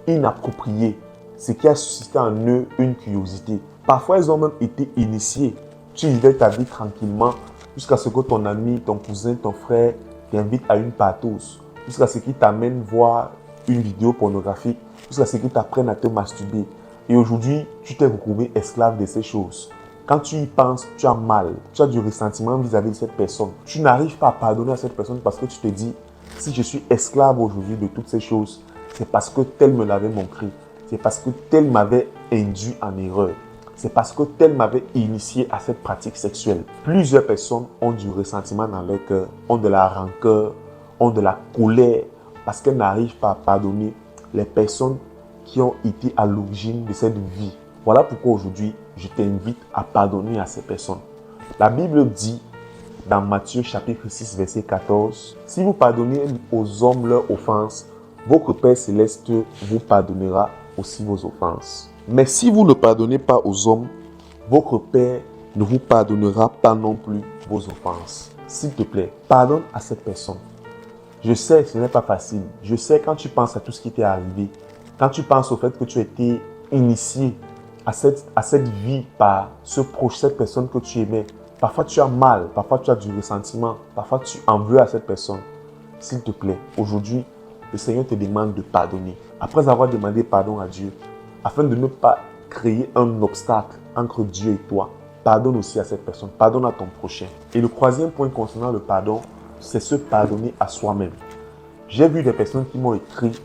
inappropriées, ce qui a suscité en eux une curiosité. Parfois, elles ont même été initiées. Tu vivais ta vie tranquillement jusqu'à ce que ton ami, ton cousin, ton frère t'invite à une partouze, jusqu'à ce qu'il t'amène voir une vidéo pornographique, jusqu'à ce qu'il t'apprenne à te masturber. Et aujourd'hui, tu t'es retrouvé esclave de ces choses. Quand tu y penses, tu as mal, tu as du ressentiment vis-à-vis de cette personne. Tu n'arrives pas à pardonner à cette personne parce que tu te dis, si je suis esclave aujourd'hui de toutes ces choses, c'est parce que tel me l'avait montré. C'est parce que tel m'avait induit en erreur. C'est parce que tel m'avait initié à cette pratique sexuelle. Plusieurs personnes ont du ressentiment dans leur cœur, ont de la rancœur, ont de la colère parce qu'elles n'arrivent pas à pardonner les personnes qui ont été à l'origine de cette vie. Voilà pourquoi aujourd'hui, je t'invite à pardonner à ces personnes. La Bible dit dans Matthieu chapitre 6, verset 14, « Si vous pardonnez aux hommes leurs offenses, votre Père céleste vous pardonnera aussi vos offenses. Mais si vous ne pardonnez pas aux hommes, votre Père ne vous pardonnera pas non plus vos offenses. » S'il te plaît, pardonne à cette personne. Je sais que ce n'est pas facile. Je sais quand tu penses à tout ce qui t'est arrivé, quand tu penses au fait que tu as été initié à cette vie par cette personne que tu aimais. Parfois tu as mal, parfois tu as du ressentiment, parfois tu en veux à cette personne. S'il te plaît, aujourd'hui, le Seigneur te demande de pardonner. Après avoir demandé pardon à Dieu, afin de ne pas créer un obstacle entre Dieu et toi, pardonne aussi à cette personne, pardonne à ton prochain. Et le troisième point concernant le pardon, c'est se pardonner à soi-même. J'ai vu des personnes qui m'ont écrit,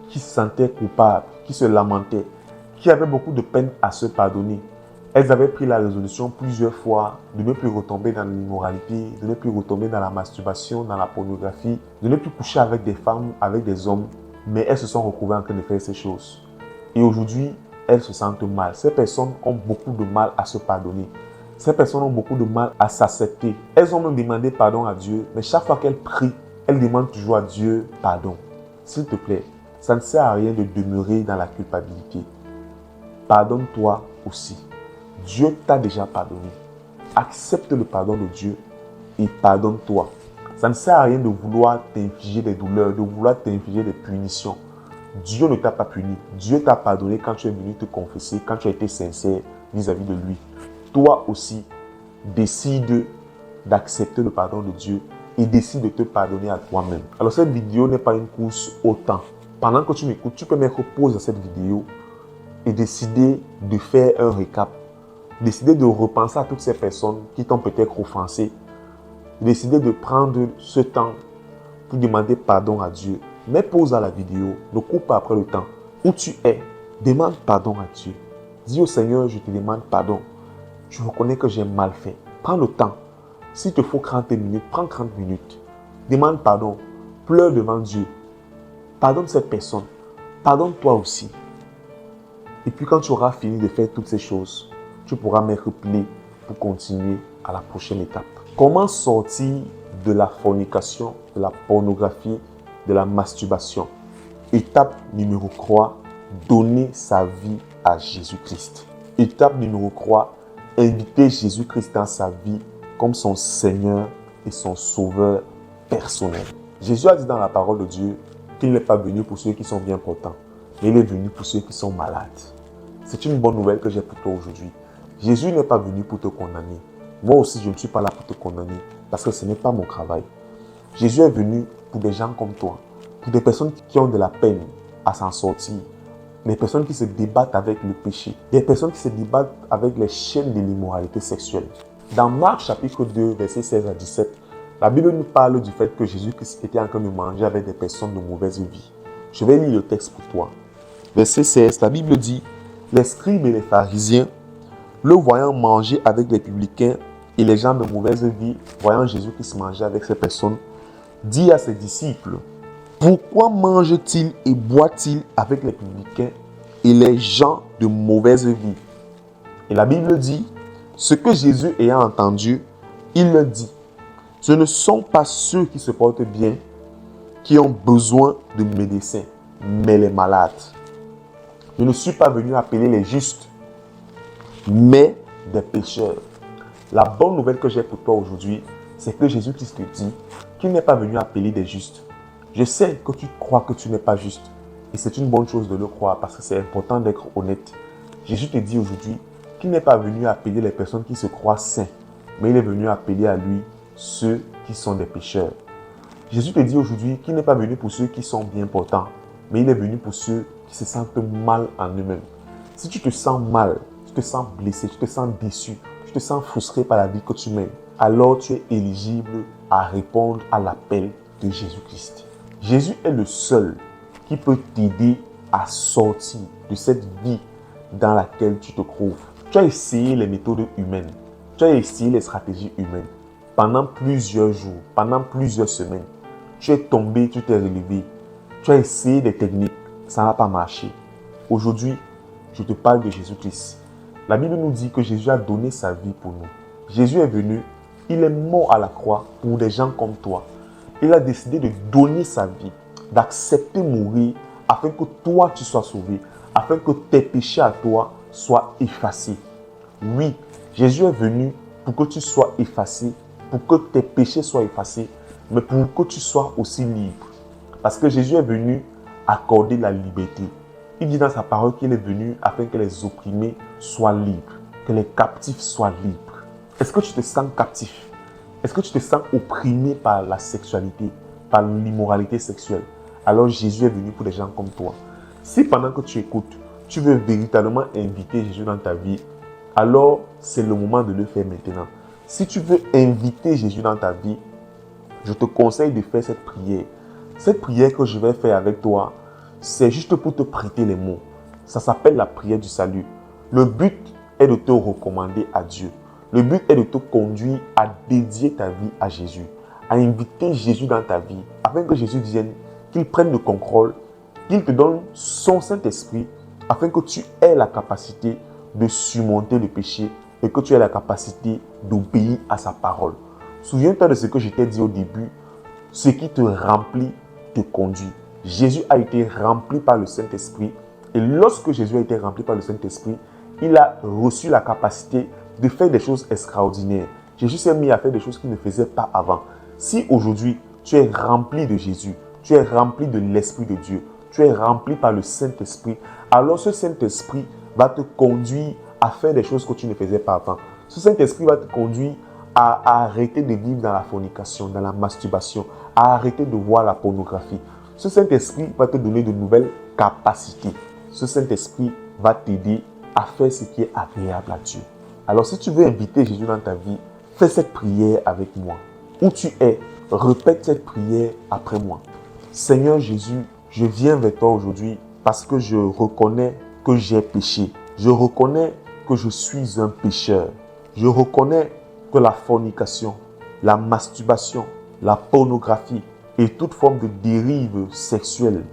qui se sentaient coupables, qui se lamentaient, qui avaient beaucoup de peine à se pardonner. Elles avaient pris la résolution plusieurs fois de ne plus retomber dans l'immoralité, de ne plus retomber dans la masturbation, dans la pornographie, de ne plus coucher avec des femmes, avec des hommes, mais elles se sont retrouvées en train de faire ces choses. Et aujourd'hui, elles se sentent mal. Ces personnes ont beaucoup de mal à se pardonner. Ces personnes ont beaucoup de mal à s'accepter. Elles ont même demandé pardon à Dieu, mais chaque fois qu'elles prient, elles demandent toujours à Dieu pardon. S'il te plaît, ça ne sert à rien de demeurer dans la culpabilité. Pardonne-toi aussi. Dieu t'a déjà pardonné. Accepte le pardon de Dieu et pardonne-toi. Ça ne sert à rien de vouloir t'infliger des douleurs, de vouloir t'infliger des punitions. Dieu ne t'a pas puni. Dieu t'a pardonné quand tu es venu te confesser, quand tu as été sincère vis-à-vis de lui. Toi aussi, décide d'accepter le pardon de Dieu et décide de te pardonner à toi-même. Alors cette vidéo n'est pas une course au temps. Pendant que tu m'écoutes, tu peux mettre pause à cette vidéo et décider de faire un récap. Décider de repenser à toutes ces personnes qui t'ont peut-être offensé. Décider de prendre ce temps pour demander pardon à Dieu. Mets pause à la vidéo, ne coupe pas après le temps. Où tu es, demande pardon à Dieu. Dis au Seigneur, je te demande pardon. Je reconnais que j'ai mal fait. Prends le temps. S'il te faut 30 minutes, prends 30 minutes. Demande pardon. Pleure devant Dieu. Pardonne cette personne. Pardonne-toi aussi. Et puis quand tu auras fini de faire toutes ces choses, tu pourras mettre play pour continuer à la prochaine étape. Comment sortir de la fornication, de la pornographie, de la masturbation? Étape numéro 3, donner sa vie à Jésus-Christ. Étape numéro 3, inviter Jésus-Christ dans sa vie comme son Seigneur et son Sauveur personnel. Jésus a dit dans la parole de Dieu qu'il n'est pas venu pour ceux qui sont bien portants, mais il est venu pour ceux qui sont malades. C'est une bonne nouvelle que j'ai pour toi aujourd'hui. Jésus n'est pas venu pour te condamner. Moi aussi, je ne suis pas là pour te condamner parce que ce n'est pas mon travail. Jésus est venu pour des gens comme toi, pour des personnes qui ont de la peine à s'en sortir, des personnes qui se débattent avec le péché, des personnes qui se débattent avec les chaînes de l'immoralité sexuelle. Dans Marc chapitre 2, versets 16 à 17, la Bible nous parle du fait que Jésus-Christ était en train de manger avec des personnes de mauvaise vie. Je vais lire le texte pour toi. Verset 16, la Bible dit: les scribes et les pharisiens, le voyant manger avec les publicains et les gens de mauvaise vie, voyant Jésus-Christ manger avec ces personnes, dit à ses disciples: pourquoi mange-t-il et boit-il avec les publicains et les gens de mauvaise vie? Et la Bible dit: ce que Jésus ayant entendu, il leur dit: ce ne sont pas ceux qui se portent bien qui ont besoin de médecins, mais les malades. Je ne suis pas venu appeler les justes, mais des pécheurs. La bonne nouvelle que j'ai pour toi aujourd'hui, c'est que Jésus-Christ te dit qu'il n'est pas venu appeler des justes. Je sais que tu crois que tu n'es pas juste. Et c'est une bonne chose de le croire parce que c'est important d'être honnête. Jésus te dit aujourd'hui qu'il n'est pas venu appeler les personnes qui se croient saints, mais il est venu appeler à lui ceux qui sont des pécheurs. Jésus te dit aujourd'hui qu'il n'est pas venu pour ceux qui sont bien portants, mais il est venu pour ceux qui se sentent mal en eux-mêmes. Si tu te sens mal, tu te sens blessé, tu te sens déçu, tu te sens frustré par la vie que tu mènes, alors tu es éligible à répondre à l'appel de Jésus-Christ. Jésus est le seul qui peut t'aider à sortir de cette vie dans laquelle tu te trouves. Tu as essayé les méthodes humaines, tu as essayé les stratégies humaines. Pendant plusieurs jours, pendant plusieurs semaines, tu es tombé, tu t'es relevé. Tu as essayé des techniques, ça n'a pas marché. Aujourd'hui, je te parle de Jésus-Christ. La Bible nous dit que Jésus a donné sa vie pour nous. Jésus est venu, il est mort à la croix pour des gens comme toi. Il a décidé de donner sa vie, d'accepter mourir afin que toi tu sois sauvé, afin que tes péchés à toi soient effacés. Oui, Jésus est venu pour que tu sois effacé, pour que tes péchés soient effacés, mais pour que tu sois aussi libre. Parce que Jésus est venu accorder la liberté. Il dit dans sa parole qu'il est venu afin que les opprimés soient libres, que les captifs soient libres. Est-ce que tu te sens captif? Est-ce que tu te sens opprimé par la sexualité, par l'immoralité sexuelle? Alors Jésus est venu pour des gens comme toi. Si pendant que tu écoutes, tu veux véritablement inviter Jésus dans ta vie, alors c'est le moment de le faire maintenant. Si tu veux inviter Jésus dans ta vie, je te conseille de faire cette prière. Cette prière que je vais faire avec toi, c'est juste pour te prêter les mots. Ça s'appelle la prière du salut. Le but est de te recommander à Dieu. Le but est de te conduire à dédier ta vie à Jésus, à inviter Jésus dans ta vie, afin que Jésus vienne, qu'il prenne le contrôle, qu'il te donne son Saint-Esprit, afin que tu aies la capacité de surmonter le péché et que tu aies la capacité d'obéir à sa parole. Souviens-toi de ce que je t'ai dit au début, ce qui te remplit te conduit. Jésus a été rempli par le Saint-Esprit et lorsque Jésus a été rempli par le Saint-Esprit, il a reçu la capacité de faire des choses extraordinaires. Jésus s'est mis à faire des choses qu'il ne faisait pas avant. Si aujourd'hui, tu es rempli de Jésus, tu es rempli de l'Esprit de Dieu, tu es rempli par le Saint-Esprit, alors ce Saint-Esprit va te conduire à faire des choses que tu ne faisais pas avant. Ce Saint-Esprit va te conduire à arrêter de vivre dans la fornication, dans la masturbation, à arrêter de voir la pornographie. Ce Saint-Esprit va te donner de nouvelles capacités. Ce Saint-Esprit va t'aider à faire ce qui est agréable à Dieu. Alors si tu veux inviter Jésus dans ta vie, fais cette prière avec moi. Où tu es, répète cette prière après moi. Seigneur Jésus, je viens vers toi aujourd'hui parce que je reconnais que j'ai péché. Je reconnais que je suis un pécheur. Je reconnais que la fornication, la masturbation, la pornographie et toute forme de dérive sexuelle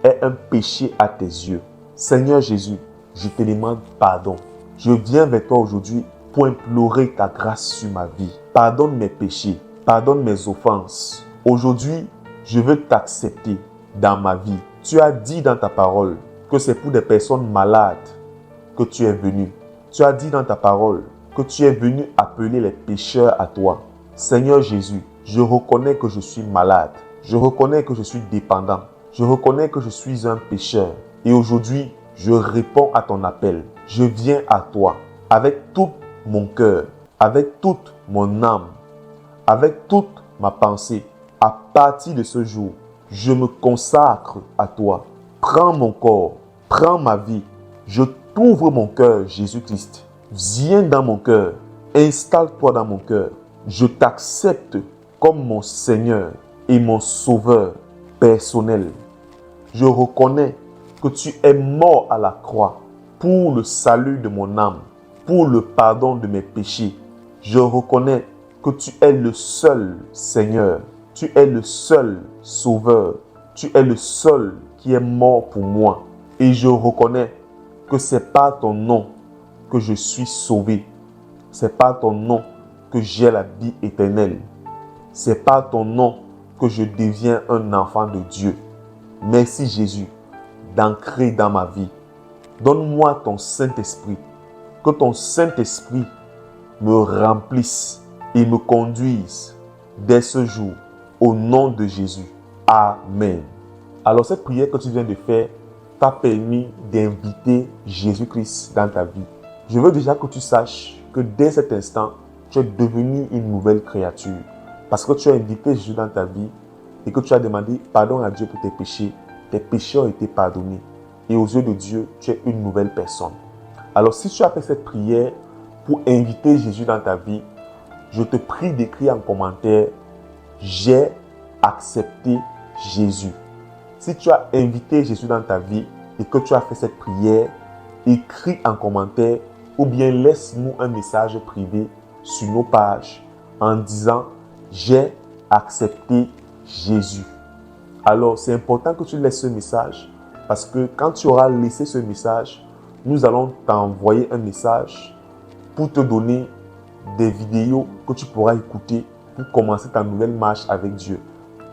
est un péché à tes yeux. Seigneur Jésus, je te demande pardon. Je viens vers toi aujourd'hui pour implorer ta grâce sur ma vie. Pardonne mes péchés, pardonne mes offenses. Aujourd'hui, je veux t'accepter dans ma vie. Tu as dit dans ta parole que c'est pour des personnes malades que tu es venu. Tu as dit dans ta parole que tu es venu appeler les pécheurs à toi. Seigneur Jésus, je reconnais que je suis malade. Je reconnais que je suis dépendant. Je reconnais que je suis un pécheur. Et aujourd'hui, je réponds à ton appel. Je viens à toi avec tout mon cœur, avec toute mon âme, avec toute ma pensée. À partir de ce jour, je me consacre à toi. Prends mon corps, prends ma vie. Je t'ouvre mon cœur, Jésus-Christ. Viens dans mon cœur, installe-toi dans mon cœur. Je t'accepte comme mon Seigneur et mon Sauveur personnel. Je reconnais que tu es mort à la croix pour le salut de mon âme, pour le pardon de mes péchés. Je reconnais que tu es le seul Seigneur, tu es le seul Sauveur, tu es le seul qui est mort pour moi. Et je reconnais que c'est par ton nom que je suis sauvé. C'est par ton nom que j'ai la vie éternelle. C'est par ton nom que je deviens un enfant de Dieu. Merci Jésus d'ancrer dans ma vie. Donne-moi ton Saint-Esprit. Que ton Saint-Esprit me remplisse et me conduise dès ce jour. Au nom de Jésus. Amen. Alors cette prière que tu viens de faire t'a permis d'inviter Jésus-Christ dans ta vie. Je veux déjà que tu saches que dès cet instant, tu es devenu une nouvelle créature. Parce que tu as invité Jésus dans ta vie et que tu as demandé pardon à Dieu pour tes péchés. Tes péchés ont été pardonnés. Et aux yeux de Dieu, tu es une nouvelle personne. Alors si tu as fait cette prière pour inviter Jésus dans ta vie, je te prie d'écrire en commentaire « J'ai accepté Jésus ». Si tu as invité Jésus dans ta vie et que tu as fait cette prière, écris en commentaire ou bien laisse-nous un message privé sur nos pages en disant « J'ai accepté Jésus ». Alors, c'est important que tu laisses ce message parce que quand tu auras laissé ce message, nous allons t'envoyer un message pour te donner des vidéos que tu pourras écouter pour commencer ta nouvelle marche avec Dieu.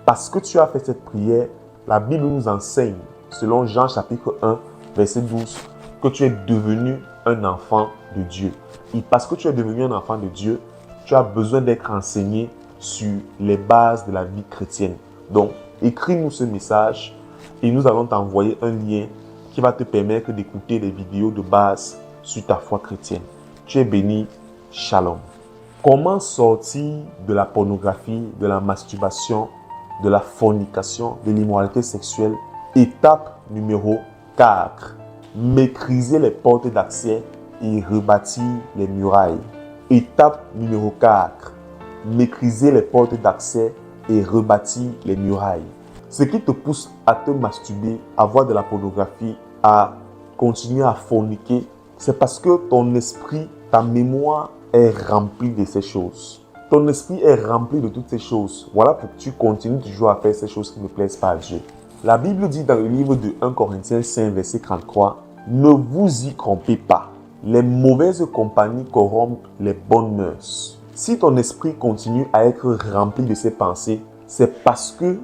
Parce que tu as fait cette prière, la Bible nous enseigne, selon Jean chapitre 1, verset 12, que tu es devenu un enfant de Dieu. Et parce que tu es devenu un enfant de Dieu, tu as besoin d'être enseigné sur les bases de la vie chrétienne. Donc, écris-nous ce message et nous allons t'envoyer un lien qui va te permettre d'écouter des vidéos de base sur ta foi chrétienne. Tu es béni. Shalom. Comment sortir de la pornographie, de la masturbation, de la fornication, de l'immoralité sexuelle? Étape numéro 4. Maîtriser les portes d'accès et rebâtir les murailles. Étape numéro 4. Maîtriser les portes d'accès et rebâtir les murailles. Ce qui te pousse à te masturber, à voir de la pornographie, à continuer à forniquer, c'est parce que ton esprit, ta mémoire est remplie de ces choses. Ton esprit est rempli de toutes ces choses. Voilà pourquoi tu continues toujours à faire ces choses qui ne plaisent pas à Dieu. La Bible dit dans le livre de 1 Corinthiens 5, verset 33, « Ne vous y trompez pas. Les mauvaises compagnies corrompent les bonnes mœurs. » Si ton esprit continue à être rempli de ces pensées, c'est parce que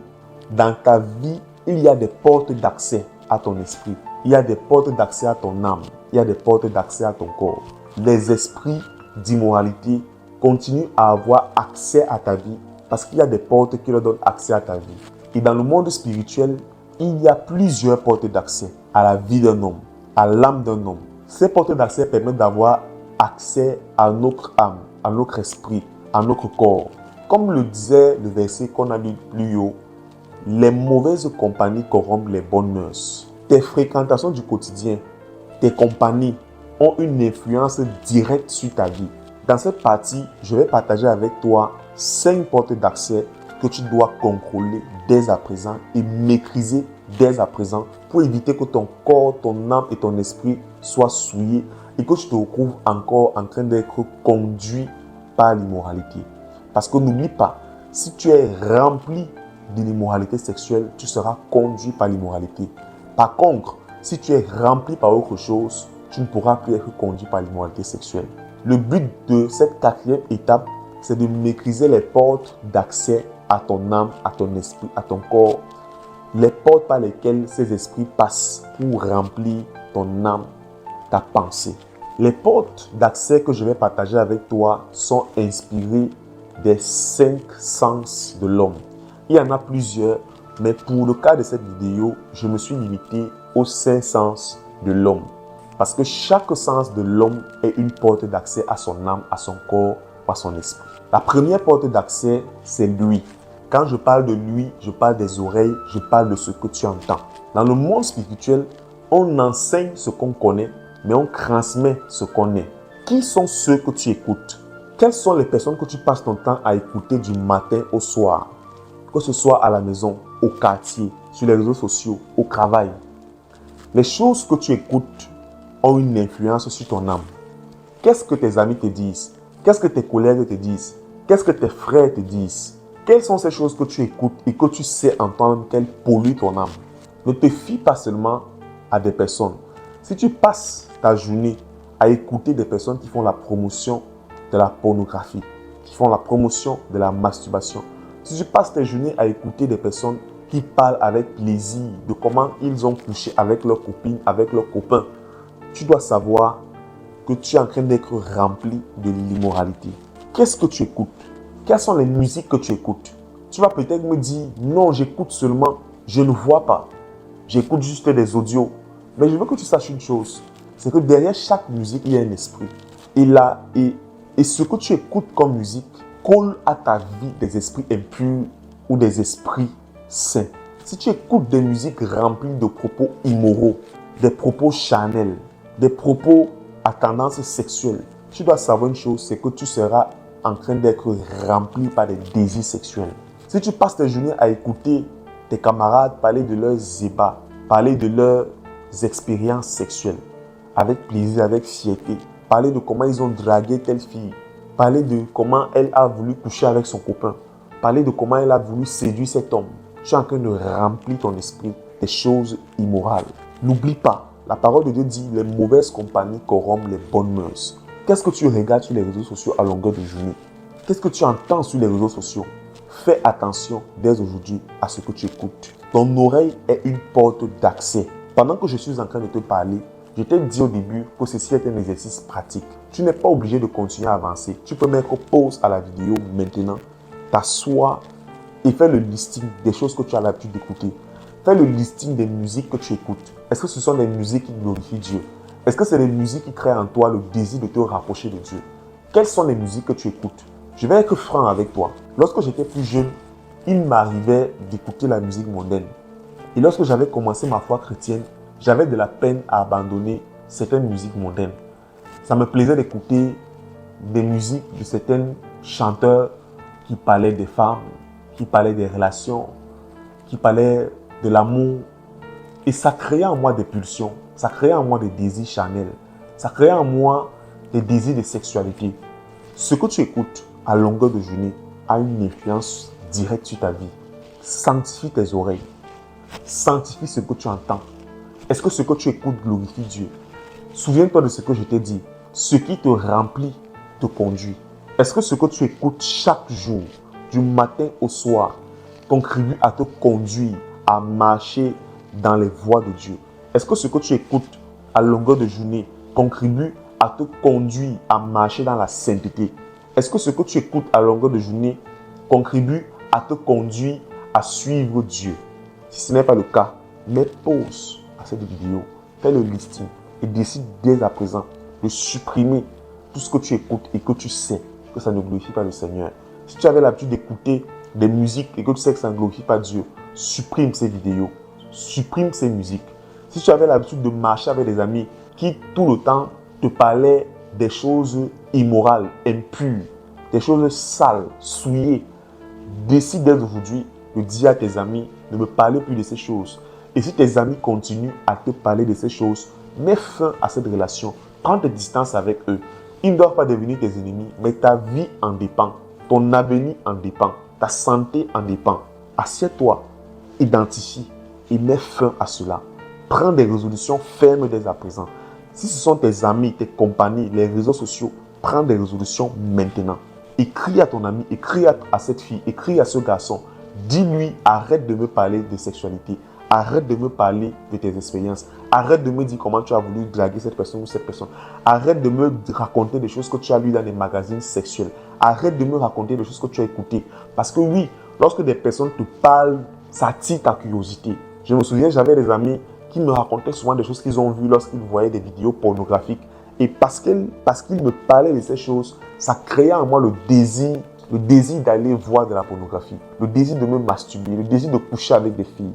dans ta vie, il y a des portes d'accès à ton esprit. Il y a des portes d'accès à ton âme. Il y a des portes d'accès à ton corps. Les esprits d'immoralité continuent à avoir accès à ta vie parce qu'il y a des portes qui leur donnent accès à ta vie. Et dans le monde spirituel, il y a plusieurs portes d'accès à la vie d'un homme, à l'âme d'un homme. Ces portes d'accès permettent d'avoir accès à notre âme, à notre esprit, à notre corps. Comme le disait le verset qu'on a lu plus haut, les mauvaises compagnies corrompent les bonnes mœurs. Tes fréquentations du quotidien, tes compagnies ont une influence directe sur ta vie. Dans cette partie, je vais partager avec toi 5 portes d'accès que tu dois contrôler dès à présent et maîtriser dès à présent pour éviter que ton corps, ton âme et ton esprit soient souillés et que tu te retrouves encore en train d'être conduit par l'immoralité. Parce que n'oublie pas, si tu es rempli de l'immoralité sexuelle, tu seras conduit par l'immoralité. Par contre, si tu es rempli par autre chose, tu ne pourras plus être conduit par l'immoralité sexuelle. Le but de cette 4e étape, c'est de maîtriser les portes d'accès à ton âme, à ton esprit, à ton corps. Les portes par lesquelles ces esprits passent pour remplir ton âme, ta pensée. Les portes d'accès que je vais partager avec toi sont inspirées des 5 sens de l'homme. Il y en a plusieurs, mais pour le cas de cette vidéo, je me suis limité aux 5 sens de l'homme. Parce que chaque sens de l'homme est une porte d'accès à son âme, à son corps, à son esprit. La première porte d'accès, c'est l'ouïe. Quand je parle de l'ouïe, je parle des oreilles, je parle de ce que tu entends. Dans le monde spirituel, on enseigne ce qu'on connaît, mais on transmet ce qu'on est. Qui sont ceux que tu écoutes? Quelles sont les personnes que tu passes ton temps à écouter du matin au soir? Que ce soit à la maison, au quartier, sur les réseaux sociaux, au travail. Les choses que tu écoutes ont une influence sur ton âme. Qu'est-ce que tes amis te disent? Qu'est-ce que tes collègues te disent? Qu'est-ce que tes frères te disent? Quelles sont ces choses que tu écoutes et que tu sais entendre qu'elles polluent ton âme? Ne te fie pas seulement à des personnes. Si tu passes ta journée à écouter des personnes qui font la promotion de la pornographie, qui font la promotion de la masturbation, si tu passes tes journées à écouter des personnes qui parlent avec plaisir de comment ils ont couché avec leurs copines, avec leurs copains, tu dois savoir que tu es en train d'être rempli de l'immoralité. Qu'est-ce que tu écoutes? Quelles sont les musiques que tu écoutes? Tu vas peut-être me dire, non, j'écoute seulement, je ne vois pas. J'écoute juste des audios. Mais je veux que tu saches une chose, c'est que derrière chaque musique, il y a un esprit. Et ce que tu écoutes comme musique colle à ta vie des esprits impurs ou des esprits saints. Si tu écoutes des musiques remplies de propos immoraux, des propos charnels, des propos à tendance sexuelle, tu dois savoir une chose, c'est que tu seras en train d'être rempli par des désirs sexuels. Si tu passes tes journées à écouter tes camarades parler de leurs ébats, parler de leurs expériences sexuelles, avec plaisir, avec fierté, parler de comment ils ont dragué telle fille, parler de comment elle a voulu coucher avec son copain, parler de comment elle a voulu séduire cet homme, tu es en train de remplir ton esprit des choses immorales. N'oublie pas, la parole de Dieu dit, les mauvaises compagnies corrompent les bonnes mœurs. Qu'est-ce que tu regardes sur les réseaux sociaux à longueur de journée? Qu'est-ce que tu entends sur les réseaux sociaux? Fais attention dès aujourd'hui à ce que tu écoutes. Ton oreille est une porte d'accès. Pendant que je suis en train de te parler, je t'ai dit au début que ceci est un exercice pratique. Tu n'es pas obligé de continuer à avancer. Tu peux mettre pause à la vidéo maintenant, t'asseoir et faire le listing des choses que tu as l'habitude d'écouter. Fais le listing des musiques que tu écoutes. Est-ce que ce sont des musiques qui glorifient Dieu? Est-ce que c'est des musiques qui créent en toi le désir de te rapprocher de Dieu? Quelles sont les musiques que tu écoutes? Je vais être franc avec toi. Lorsque j'étais plus jeune, il m'arrivait d'écouter la musique mondaine. Et lorsque j'avais commencé ma foi chrétienne, j'avais de la peine à abandonner certaines musiques mondaines. Ça me plaisait d'écouter des musiques de certains chanteurs qui parlaient des femmes, qui parlaient des relations, qui parlaient de l'amour. Et ça créait en moi des pulsions, ça créait en moi des désirs charnels, ça créait en moi des désirs de sexualité. Ce que tu écoutes à longueur de journée a une influence directe sur ta vie. Sanctifie tes oreilles, sanctifie ce que tu entends. Est-ce que ce que tu écoutes glorifie Dieu? Souviens-toi de ce que je t'ai dit. Ce qui te remplit te conduit. Est-ce que ce que tu écoutes chaque jour, du matin au soir, contribue à te conduire à marcher dans les voies de Dieu? Est-ce que ce que tu écoutes à longueur de journée contribue à te conduire à marcher dans la sainteté? Est-ce que ce que tu écoutes à longueur de journée contribue à te conduire à suivre Dieu? Si ce n'est pas le cas, mets pause à cette vidéo, fais le listing et décide dès à présent de supprimer tout ce que tu écoutes et que tu sais que ça ne glorifie pas le Seigneur. Si tu avais l'habitude d'écouter des musiques et que tu sais que ça ne glorifie pas Dieu, supprime ces vidéos, supprime ces musiques. Si tu avais l'habitude de marcher avec des amis qui tout le temps te parlaient des choses immorales, impures, des choses sales, souillées, décide dès aujourd'hui de dire à tes amis de ne parler plus de ces choses. Et si tes amis continuent à te parler de ces choses, mets fin à cette relation. Prends tes distances avec eux. Ils ne doivent pas devenir tes ennemis, mais ta vie en dépend. Ton avenir en dépend. Ta santé en dépend. Assieds-toi, identifie et mets fin à cela. Prends des résolutions fermes dès à présent. Si ce sont tes amis, tes compagnies, les réseaux sociaux, prends des résolutions maintenant. Écris à ton ami, écris à cette fille, écris à ce garçon. Dis-lui, arrête de me parler de sexualité. Arrête de me parler de tes expériences. Arrête de me dire comment tu as voulu draguer cette personne ou cette personne. Arrête de me raconter des choses que tu as lues dans des magazines sexuels. Arrête de me raconter des choses que tu as écoutées. Parce que oui, lorsque des personnes te parlent, ça attire ta curiosité. Je me souviens, j'avais des amis qui me racontaient souvent des choses qu'ils ont vues lorsqu'ils voyaient des vidéos pornographiques. Et parce qu'ils me parlaient de ces choses, ça créait en moi le désir d'aller voir de la pornographie, le désir de me masturber, le désir de coucher avec des filles.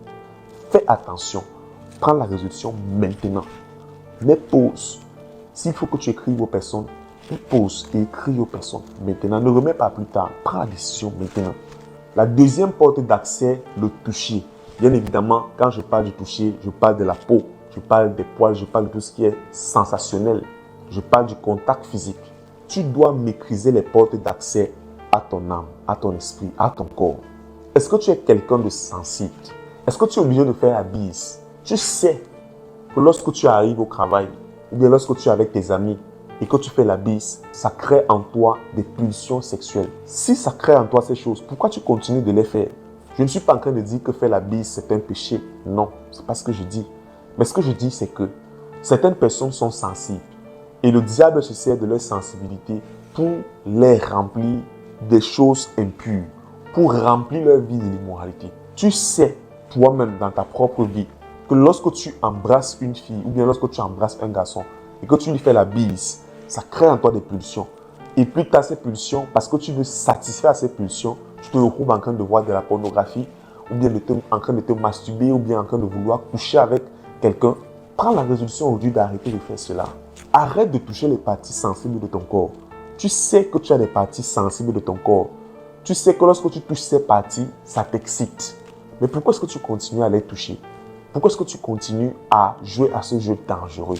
Fais attention. Prends la résolution maintenant. Mets pause. S'il faut que tu écrives aux personnes, mets pause et écris aux personnes maintenant. Ne remets pas plus tard. Prends la décision maintenant. La deuxième porte d'accès, le toucher. Bien évidemment, quand je parle du toucher, je parle de la peau, je parle des poils, je parle de tout ce qui est sensationnel. Je parle du contact physique. Tu dois maîtriser les portes d'accès à ton âme, à ton esprit, à ton corps. Est-ce que tu es quelqu'un de sensible? Est-ce que tu es obligé de faire la bise? Tu sais que lorsque tu arrives au travail, ou bien lorsque tu es avec tes amis et que tu fais la bise, ça crée en toi des pulsions sexuelles. Si ça crée en toi ces choses, pourquoi tu continues de les faire? Je ne suis pas en train de dire que faire la bise, c'est un péché. Non, ce n'est pas ce que je dis. Mais ce que je dis, c'est que certaines personnes sont sensibles. Et le diable se sert de leur sensibilité pour les remplir des choses impures, pour remplir leur vie de l'immoralité. Tu sais, toi-même, dans ta propre vie, que lorsque tu embrasses une fille ou bien lorsque tu embrasses un garçon et que tu lui fais la bise, ça crée en toi des pulsions. Et plus tu as ces pulsions, parce que tu veux satisfaire ces pulsions, tu te retrouves en train de voir de la pornographie ou bien en train de te masturber ou bien en train de vouloir coucher avec quelqu'un. Prends la résolution aujourd'hui d'arrêter de faire cela. Arrête de toucher les parties sensibles de ton corps. Tu sais que tu as des parties sensibles de ton corps. Tu sais que lorsque tu touches ces parties, ça t'excite. Mais pourquoi est-ce que tu continues à les toucher? Pourquoi est-ce que tu continues à jouer à ce jeu dangereux?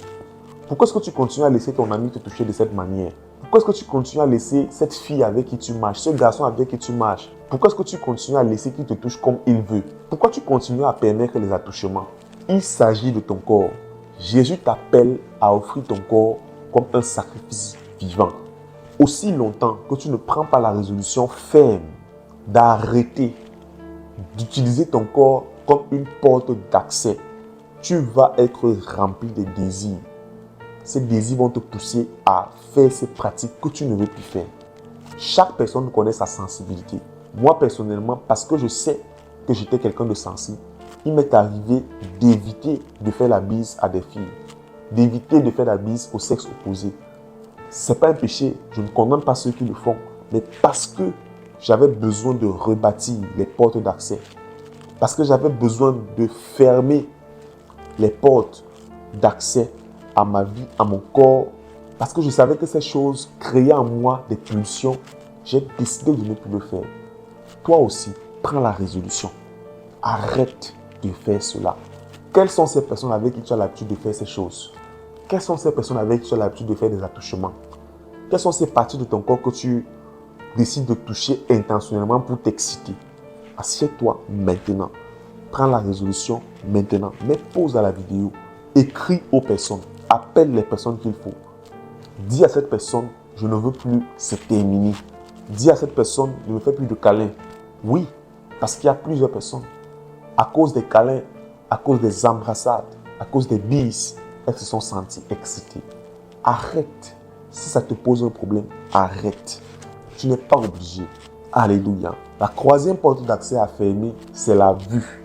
Pourquoi est-ce que tu continues à laisser ton ami te toucher de cette manière? Pourquoi est-ce que tu continues à laisser cette fille avec qui tu marches, ce garçon avec qui tu marches? Pourquoi est-ce que tu continues à laisser qu'il te touche comme il veut? Pourquoi tu continues à permettre les attouchements? Il s'agit de ton corps. Jésus t'appelle à offrir ton corps comme un sacrifice vivant. Aussi longtemps que tu ne prends pas la résolution ferme d'arrêter d'utiliser ton corps comme une porte d'accès, tu vas être rempli de désirs. Ces désirs vont te pousser à faire ces pratiques que tu ne veux plus faire. Chaque personne connaît sa sensibilité. Moi, personnellement, parce que je sais que j'étais quelqu'un de sensible, il m'est arrivé d'éviter de faire la bise à des filles, d'éviter de faire la bise au sexe opposé. Ce n'est pas un péché, je ne condamne pas ceux qui le font, mais parce que j'avais besoin de rebâtir les portes d'accès, parce que j'avais besoin de fermer les portes d'accès à ma vie, à mon corps, parce que je savais que ces choses créaient en moi des pulsions, j'ai décidé de ne plus le faire. Toi aussi, prends la résolution. Arrête de faire cela. Quelles sont ces personnes avec qui tu as l'habitude de faire ces choses? Quelles sont ces personnes avec qui tu as l'habitude de faire des attouchements? Quelles sont ces parties de ton corps que tu décides de toucher intentionnellement pour t'exciter? Assieds-toi maintenant. Prends la résolution maintenant. Mets pause à la vidéo. Écris aux personnes. Appelle les personnes qu'il faut. Dis à cette personne, je ne veux plus, c'est terminé. Dis à cette personne, ne me fais plus de câlins. Oui, parce qu'il y a plusieurs personnes. À cause des câlins, à cause des embrassades, à cause des bises, elles se sont senties excitées. Arrête. Si ça te pose un problème, arrête. Tu n'es pas obligé. Alléluia. La troisième porte d'accès à fermer, c'est la vue.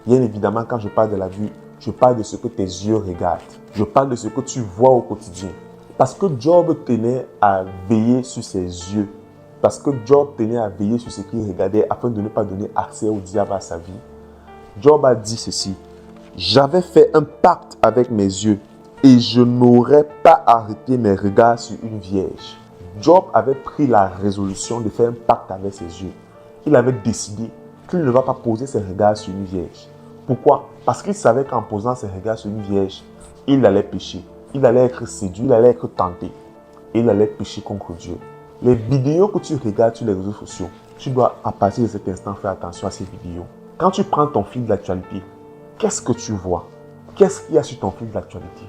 Bien évidemment, quand je parle de la vue, je parle de ce que tes yeux regardent. Je parle de ce que tu vois au quotidien. Parce que Job tenait à veiller sur ses yeux. Parce que Job tenait à veiller sur ce qu'il regardait afin de ne pas donner accès au diable à sa vie. Job a dit ceci. J'avais fait un pacte avec mes yeux et je n'aurais pas arrêté mes regards sur une vierge. Job avait pris la résolution de faire un pacte avec ses yeux. Il avait décidé qu'il ne va pas poser ses regards sur une vierge. Pourquoi? Parce qu'il savait qu'en posant ses regards sur une vierge, il allait pécher. Il allait être séduit, il allait être tenté. Et il allait pécher contre Dieu. Les vidéos que tu regardes sur les réseaux sociaux, tu dois à partir de cet instant faire attention à ces vidéos. Quand tu prends ton fil d'actualité, qu'est-ce que tu vois? Qu'est-ce qu'il y a sur ton fil d'actualité?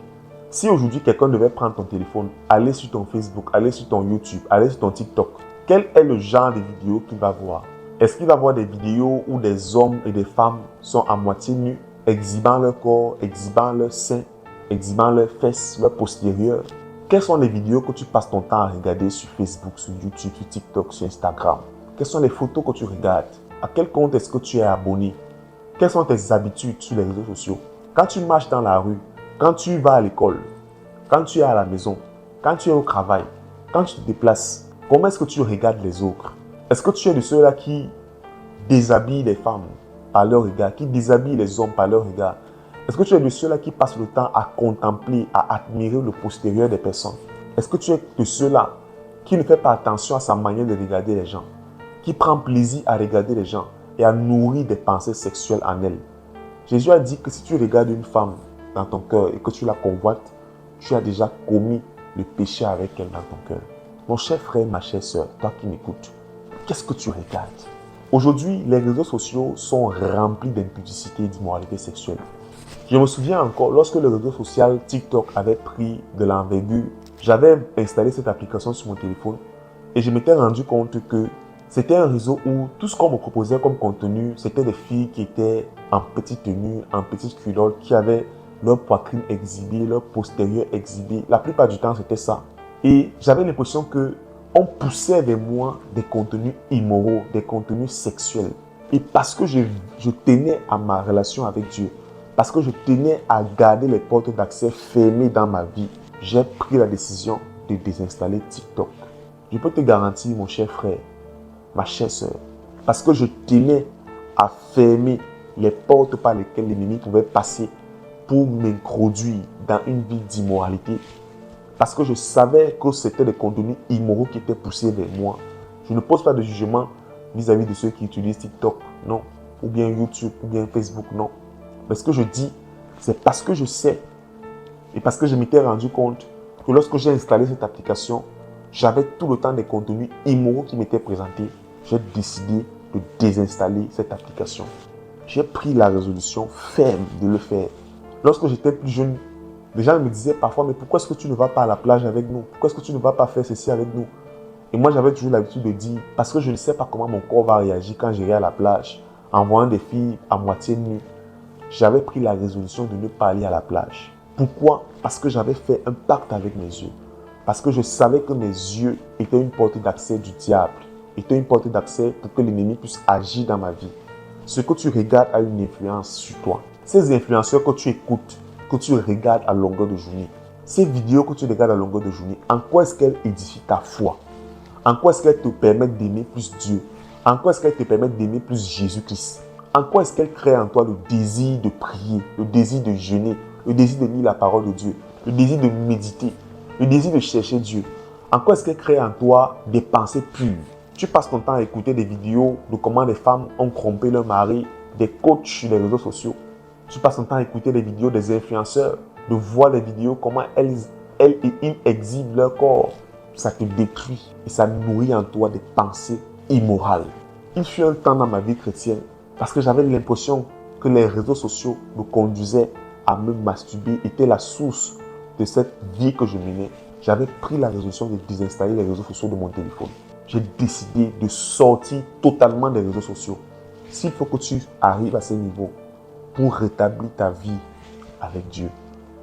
Si aujourd'hui quelqu'un devait prendre ton téléphone, aller sur ton Facebook, aller sur ton YouTube, aller sur ton TikTok, quel est le genre de vidéos qu'il va voir? Est-ce qu'il va voir des vidéos où des hommes et des femmes sont à moitié nus, exhibant leur corps, exhibant leurs seins, exhibant leurs fesses, leurs postérieurs? Quelles sont les vidéos que tu passes ton temps à regarder sur Facebook, sur YouTube, sur TikTok, sur Instagram? Quelles sont les photos que tu regardes? À quel compte est-ce que tu es abonné? Quelles sont tes habitudes sur les réseaux sociaux? Quand tu marches dans la rue, quand tu vas à l'école, quand tu es à la maison, quand tu es au travail, quand tu te déplaces, comment est-ce que tu regardes les autres? Est-ce que tu es de ceux-là qui déshabillent les femmes par leur regard, qui déshabillent les hommes par leur regard? Est-ce que tu es de ceux-là qui passent le temps à contempler, à admirer le postérieur des personnes? Est-ce que tu es de ceux-là qui ne fait pas attention à sa manière de regarder les gens, qui prend plaisir à regarder les gens et à nourrir des pensées sexuelles en elles? Jésus a dit que si tu regardes une femme dans ton cœur et que tu la convoites, tu as déjà commis le péché avec elle dans ton cœur. Mon cher frère, ma chère sœur, toi qui m'écoutes, qu'est-ce que tu regardes? Aujourd'hui, les réseaux sociaux sont remplis d'impudicité et d'immoralité sexuelle. Je me souviens encore, lorsque le réseau social TikTok avait pris de l'envergure, j'avais installé cette application sur mon téléphone et je m'étais rendu compte que c'était un réseau où tout ce qu'on me proposait comme contenu, c'était des filles qui étaient en petite tenue, en petite culotte, qui avaient leur poitrine exhibée, leur postérieur exhibé. La plupart du temps, c'était ça. Et j'avais l'impression qu'on poussait vers moi des contenus immoraux, des contenus sexuels. Et parce que je tenais à ma relation avec Dieu, parce que je tenais à garder les portes d'accès fermées dans ma vie, j'ai pris la décision de désinstaller TikTok. Je peux te garantir, mon cher frère, ma chère sœur, parce que je tenais à fermer les portes par lesquelles l'ennemi pouvait passer pour m'introduire dans une vie d'immoralité, parce que je savais que c'était des contenus immoraux qui étaient poussés vers moi. Je ne pose pas de jugement vis-à-vis de ceux qui utilisent TikTok, non, ou bien YouTube, ou bien Facebook, non. Mais ce que je dis, c'est parce que je sais et parce que je m'étais rendu compte que lorsque j'ai installé cette application, j'avais tout le temps des contenus immoraux qui m'étaient présentés. J'ai décidé de désinstaller cette application. J'ai pris la résolution ferme de le faire. Lorsque j'étais plus jeune, les gens me disaient parfois, mais pourquoi est-ce que tu ne vas pas à la plage avec nous? Pourquoi est-ce que tu ne vas pas faire ceci avec nous? Et moi, j'avais toujours l'habitude de dire, parce que je ne sais pas comment mon corps va réagir quand j'irai à la plage, en voyant des filles à moitié nues. J'avais pris la résolution de ne pas aller à la plage. Pourquoi? Parce que j'avais fait un pacte avec mes yeux. Parce que je savais que mes yeux étaient une porte d'accès du diable, étaient une porte d'accès pour que l'ennemi puisse agir dans ma vie. Ce que tu regardes a une influence sur toi. Ces influenceurs que tu écoutes, que tu regardes à longueur de journée, ces vidéos que tu regardes à longueur de journée, en quoi est-ce qu'elles édifient ta foi? En quoi est-ce qu'elles te permettent d'aimer plus Dieu? En quoi est-ce qu'elles te permettent d'aimer plus Jésus-Christ? En quoi est-ce qu'elles créent en toi le désir de prier, le désir de jeûner, le désir de lire la parole de Dieu, le désir de méditer, le désir de chercher Dieu? En quoi est-ce qu'elles créent en toi des pensées pures? Tu passes ton temps à écouter des vidéos de comment les femmes ont trompé leur mari, des coachs sur les réseaux sociaux. Tu passes ton temps à écouter des vidéos des influenceurs, de voir les vidéos, comment elles et ils exhibent leur corps. Ça te détruit et ça nourrit en toi des pensées immorales. Il fut un temps dans ma vie chrétienne parce que j'avais l'impression que les réseaux sociaux me conduisaient à me masturber, étaient la source de cette vie que je menais. J'avais pris la résolution de désinstaller les réseaux sociaux de mon téléphone. J'ai décidé de sortir totalement des réseaux sociaux. S'il faut que tu arrives à ce niveau pour rétablir ta vie avec Dieu,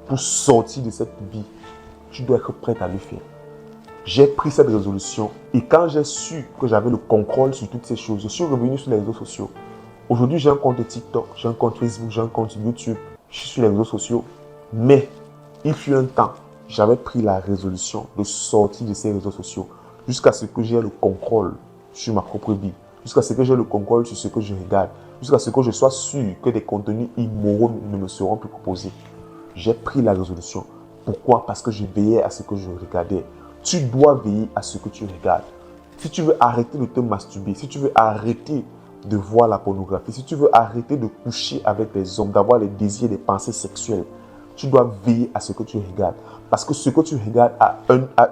pour sortir de cette vie, tu dois être prêt à le faire. J'ai pris cette résolution et quand j'ai su que j'avais le contrôle sur toutes ces choses, je suis revenu sur les réseaux sociaux. Aujourd'hui, j'ai un compte TikTok, j'ai un compte Facebook, j'ai un compte YouTube. Je suis sur les réseaux sociaux. Mais il fut un temps, j'avais pris la résolution de sortir de ces réseaux sociaux jusqu'à ce que j'ai le contrôle sur ma propre vie, jusqu'à ce que j'ai le contrôle sur ce que je regarde, jusqu'à ce que je sois sûr que des contenus immoraux ne me seront plus proposés. J'ai pris la résolution. Pourquoi? Parce que je veillais à ce que je regardais. Tu dois veiller à ce que tu regardes. Si tu veux arrêter de te masturber, si tu veux arrêter de voir la pornographie, si tu veux arrêter de coucher avec des hommes, d'avoir les désirs, des pensées sexuelles, tu dois veiller à ce que tu regardes. Parce que ce que tu regardes a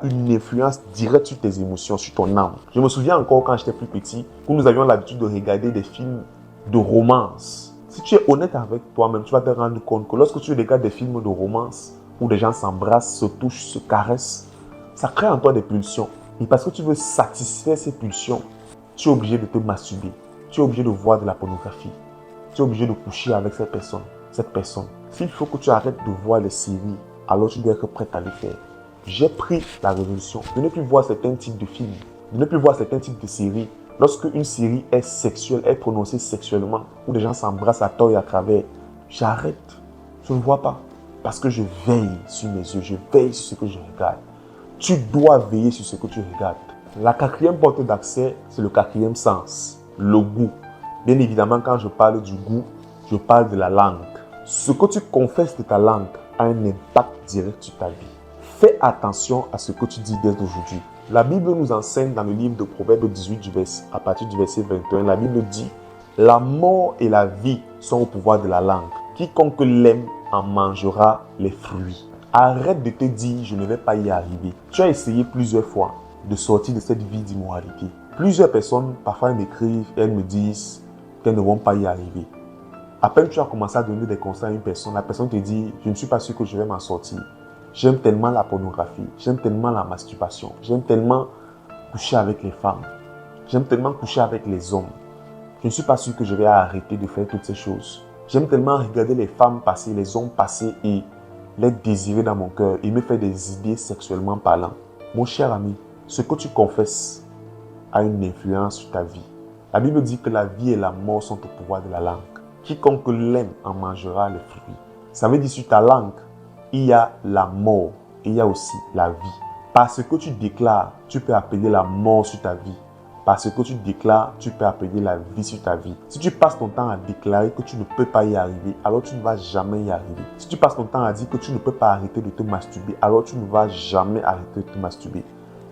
une influence directe sur tes émotions, sur ton âme. Je me souviens encore quand j'étais plus petit, où nous avions l'habitude de regarder des films de romance. Si tu es honnête avec toi-même, tu vas te rendre compte que lorsque tu regardes des films de romance, où des gens s'embrassent, se touchent, se caressent, ça crée en toi des pulsions. Et parce que tu veux satisfaire ces pulsions, tu es obligé de te masturber. Tu es obligé de voir de la pornographie. Tu es obligé de coucher avec cette personne. S'il faut que tu arrêtes de voir les séries, alors tu dois être prêt à le faire. J'ai pris la résolution de ne plus voir certains types de films, de ne plus voir certains types de séries. Lorsque une série est sexuelle, est prononcée sexuellement, où les gens s'embrassent à tort et à travers, j'arrête. Je ne vois pas. Parce que je veille sur mes yeux, je veille sur ce que je regarde. Tu dois veiller sur ce que tu regardes. La quatrième porte d'accès, c'est le quatrième sens, le goût. Bien évidemment, quand je parle du goût, je parle de la langue. Ce que tu confesses de ta langue a un impact direct sur ta vie. Fais attention à ce que tu dis dès aujourd'hui. La Bible nous enseigne dans le livre de Proverbes 18, à partir du verset 21, la Bible dit « La mort et la vie sont au pouvoir de la langue. Quiconque l'aime en mangera les fruits. » Arrête de te dire « je ne vais pas y arriver ». Tu as essayé plusieurs fois de sortir de cette vie d'immoralité. Plusieurs personnes, parfois, m'écrivent et elles me disent qu'elles ne vont pas y arriver. À peine tu as commencé à donner des conseils à une personne, la personne te dit « je ne suis pas sûr que je vais m'en sortir. J'aime tellement la pornographie, j'aime tellement la masturbation, j'aime tellement coucher avec les femmes, j'aime tellement coucher avec les hommes. Je ne suis pas sûr que je vais arrêter de faire toutes ces choses. J'aime tellement regarder les femmes passer, les hommes passer et les désirer dans mon cœur et me faire des idées sexuellement parlant. » Mon cher ami, ce que tu confesses a une influence sur ta vie. La Bible dit que la vie et la mort sont au pouvoir de la langue. Quiconque l'aime en mangera les fruits. Ça veut dire sur ta langue, il y a la mort et il y a aussi la vie. Parce que tu déclares, tu peux appeler la mort sur ta vie. Parce que tu déclares, tu peux appeler la vie sur ta vie. Si tu passes ton temps à déclarer que tu ne peux pas y arriver, alors tu ne vas jamais y arriver. Si tu passes ton temps à dire que tu ne peux pas arrêter de te masturber, alors tu ne vas jamais arrêter de te masturber.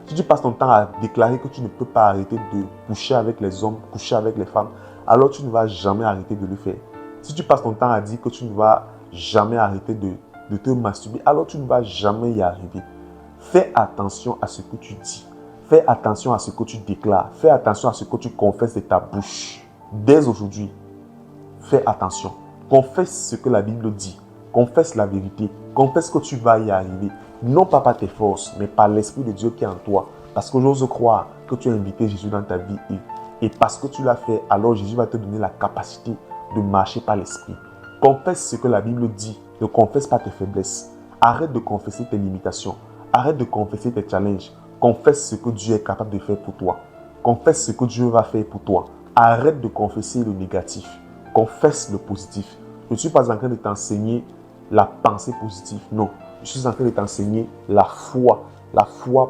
Si tu passes ton temps à déclarer que tu ne peux pas arrêter de coucher avec les hommes, coucher avec les femmes, alors tu ne vas jamais arrêter de le faire. Si tu passes ton temps à dire que tu ne vas jamais arrêter de te masturber, alors tu ne vas jamais y arriver. Fais attention à ce que tu dis. Fais attention à ce que tu déclares. Fais attention à ce que tu confesses de ta bouche. Dès aujourd'hui, fais attention. Confesse ce que la Bible dit. Confesse la vérité. Confesse que tu vas y arriver. Non pas par tes forces, mais par l'Esprit de Dieu qui est en toi. Parce que j'ose croire que tu as invité Jésus dans ta vie. Et parce que tu l'as fait, alors Jésus va te donner la capacité de marcher par l'Esprit. Confesse ce que la Bible dit. Ne confesse pas tes faiblesses. Arrête de confesser tes limitations. Arrête de confesser tes challenges. Confesse ce que Dieu est capable de faire pour toi. Confesse ce que Dieu va faire pour toi. Arrête de confesser le négatif. confesse le positif. Je ne suis pas en train de t'enseigner la pensée positive. Non, je suis en train de t'enseigner la foi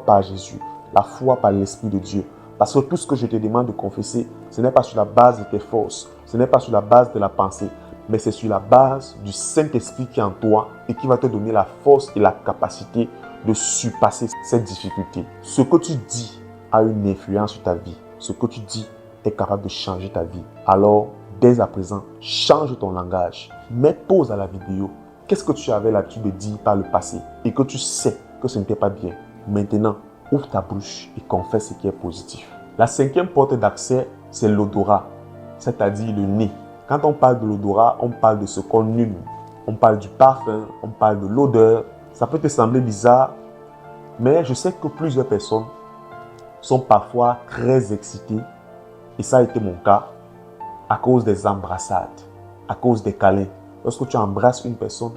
par Jésus, la foi par l'Esprit de Dieu. Parce que tout ce que je te demande de confesser, ce n'est pas sur la base de tes forces, ce n'est pas sur la base de la pensée, mais c'est sur la base du Saint-Esprit qui est en toi et qui va te donner la force et la capacité de surpasser cette difficulté. Ce que tu dis a une influence sur ta vie. Ce que tu dis est capable de changer ta vie. Alors, dès à présent, change ton langage. Mets pause à la vidéo. Qu'est-ce que tu avais l'habitude de dire par le passé et que tu sais que ce n'était pas bien? Maintenant, ouvre ta bouche et confesse ce qui est positif. La 5e porte d'accès, c'est l'odorat, c'est-à-dire le nez. Quand on parle de l'odorat, on parle de ce qu'on hume. On parle du parfum, on parle de l'odeur. Ça peut te sembler bizarre, mais je sais que plusieurs personnes sont parfois très excitées, et ça a été mon cas, à cause des embrassades, à cause des câlins. Lorsque tu embrasses une personne,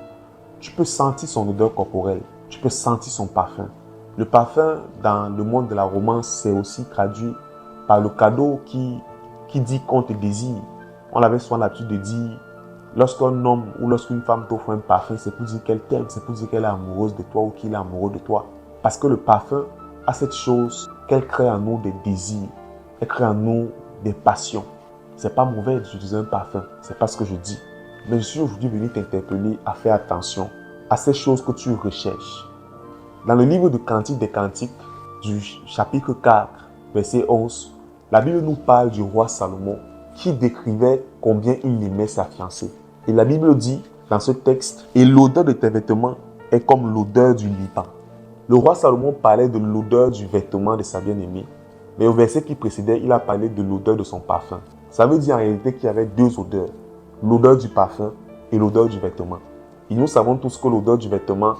tu peux sentir son odeur corporelle, tu peux sentir son parfum. Le parfum, dans le monde de la romance, c'est aussi traduit par le cadeau qui dit qu'on te désire. On avait souvent l'habitude de dire, lorsqu'un homme ou lorsqu'une femme t'offre un parfum, c'est pour dire qu'elle t'aime, c'est pour dire qu'elle est amoureuse de toi ou qu'il est amoureux de toi. Parce que le parfum a cette chose qu'elle crée en nous des désirs, elle crée en nous des passions. C'est pas mauvais d'utiliser un parfum, c'est pas ce que je dis. Mais je suis aujourd'hui venu t'interpeller à faire attention à ces choses que tu recherches. Dans le livre de Cantique des Cantiques, du chapitre 4, verset 11, la Bible nous parle du roi Salomon qui décrivait combien il aimait sa fiancée. Et la Bible dit dans ce texte, « Et l'odeur de tes vêtements est comme l'odeur du Liban. » Le roi Salomon parlait de l'odeur du vêtement de sa bien-aimée, mais au verset qui précédait, il a parlé de l'odeur de son parfum. Ça veut dire en réalité qu'il y avait deux odeurs, l'odeur du parfum et l'odeur du vêtement. Et nous savons tous que l'odeur du vêtement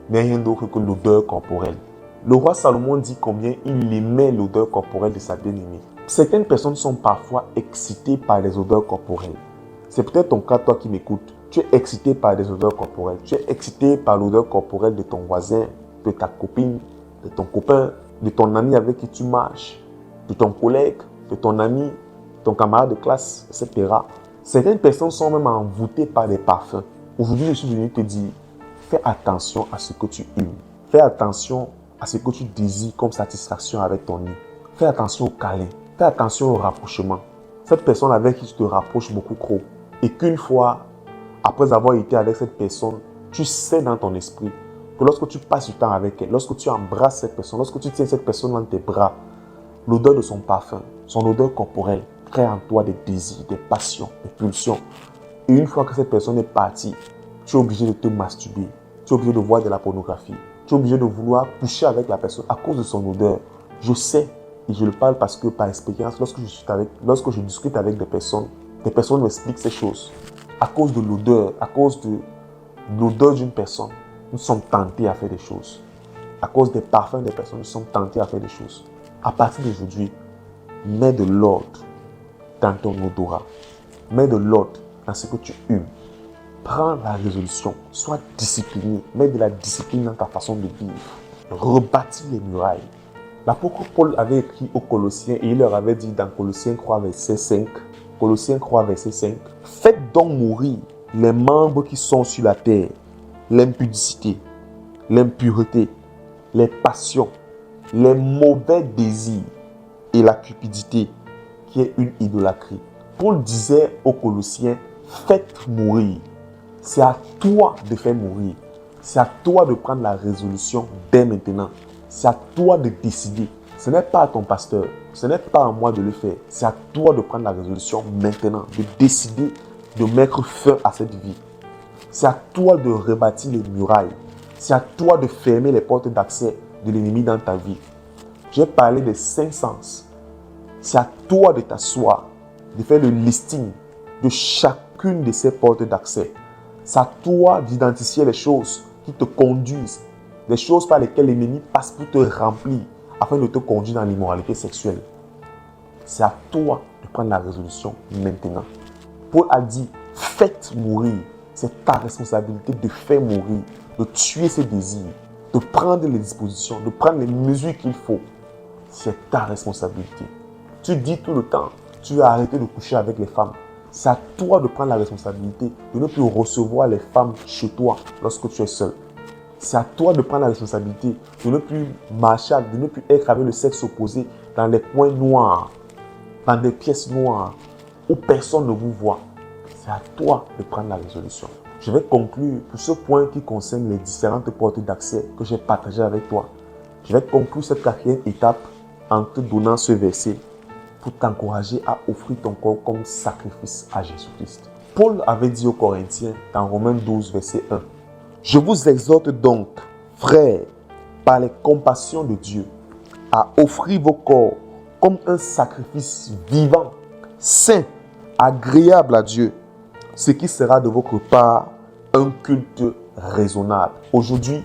n'est rien d'autre que l'odeur corporelle. Le roi Salomon dit combien il aimait l'odeur corporelle de sa bien-aimée. Certaines personnes sont parfois excitées par les odeurs corporelles. C'est peut-être ton cas, toi qui m'écoutes. Tu es excité par des odeurs corporelles. Tu es excité par l'odeur corporelle de ton voisin, de ta copine, de ton copain, de ton ami avec qui tu marches, de ton collègue, de ton ami, ton camarade de classe, etc. Certaines personnes sont même envoûtées par des parfums. Aujourd'hui, je suis venu te dire, fais attention à ce que tu humes. Fais attention à ce que tu désires comme satisfaction avec ton nez. Fais attention au câlin. Fais attention au rapprochement. Cette personne avec qui tu te rapproches beaucoup trop. Et qu'une fois, après avoir été avec cette personne, tu sais dans ton esprit que lorsque tu passes du temps avec elle, lorsque tu embrasses cette personne, lorsque tu tiens cette personne dans tes bras, l'odeur de son parfum, son odeur corporelle, crée en toi des désirs, des passions, des pulsions. Et une fois que cette personne est partie, tu es obligé de te masturber, tu es obligé de voir de la pornographie, tu es obligé de vouloir coucher avec la personne à cause de son odeur. Je sais, et je le parle parce que par expérience, lorsque je discute avec des personnes m'expliquent ces choses. À cause de l'odeur, à cause de l'odeur d'une personne, nous sommes tentés à faire des choses. À cause des parfums des personnes, nous sommes tentés à faire des choses. À partir d'aujourd'hui, mets de l'ordre dans ton odorat. Mets de l'ordre dans ce que tu humes. Prends la résolution. Sois discipliné. Mets de la discipline dans ta façon de vivre. Rebâtis les murailles. L'apôtre Paul avait écrit aux Colossiens et il leur avait dit dans Colossiens 3, verset 5, faites donc mourir les membres qui sont sur la terre, l'impudicité, l'impureté, les passions, les mauvais désirs et la cupidité qui est une idolâtrie. Paul disait aux Colossiens, faites mourir. C'est à toi de faire mourir. C'est à toi de prendre la résolution dès maintenant. C'est à toi de décider. Ce n'est pas à ton pasteur. Ce n'est pas à moi de le faire. C'est à toi de prendre la résolution maintenant. De décider de mettre fin à cette vie. C'est à toi de rebâtir les murailles. C'est à toi de fermer les portes d'accès de l'ennemi dans ta vie. J'ai parlé des 5 sens. C'est à toi de t'asseoir, de faire le listing de chacune de ces portes d'accès. C'est à toi d'identifier les choses qui te conduisent, les choses par lesquelles l'ennemi passe pour te remplir, afin de te conduire dans l'immoralité sexuelle. C'est à toi de prendre la résolution maintenant. Paul a dit, faites mourir. C'est ta responsabilité de faire mourir, de tuer ses désirs, de prendre les dispositions, de prendre les mesures qu'il faut. C'est ta responsabilité. Tu dis tout le temps, tu as arrêté de coucher avec les femmes. C'est à toi de prendre la responsabilité de ne plus recevoir les femmes chez toi lorsque tu es seul. C'est à toi de prendre la responsabilité de ne plus marcher, de ne plus être avec le sexe opposé dans les coins noirs, dans des pièces noires où personne ne vous voit. C'est à toi de prendre la résolution. Je vais conclure pour ce point qui concerne les différentes portes d'accès que j'ai partagées avec toi. Je vais conclure cette 4e étape en te donnant ce verset pour t'encourager à offrir ton corps comme sacrifice à Jésus-Christ. Paul avait dit aux Corinthiens dans Romains 12, verset 1, « Je vous exhorte donc, frères, par les compassions de Dieu, à offrir vos corps comme un sacrifice vivant, saint, agréable à Dieu, ce qui sera de votre part un culte raisonnable. » Aujourd'hui,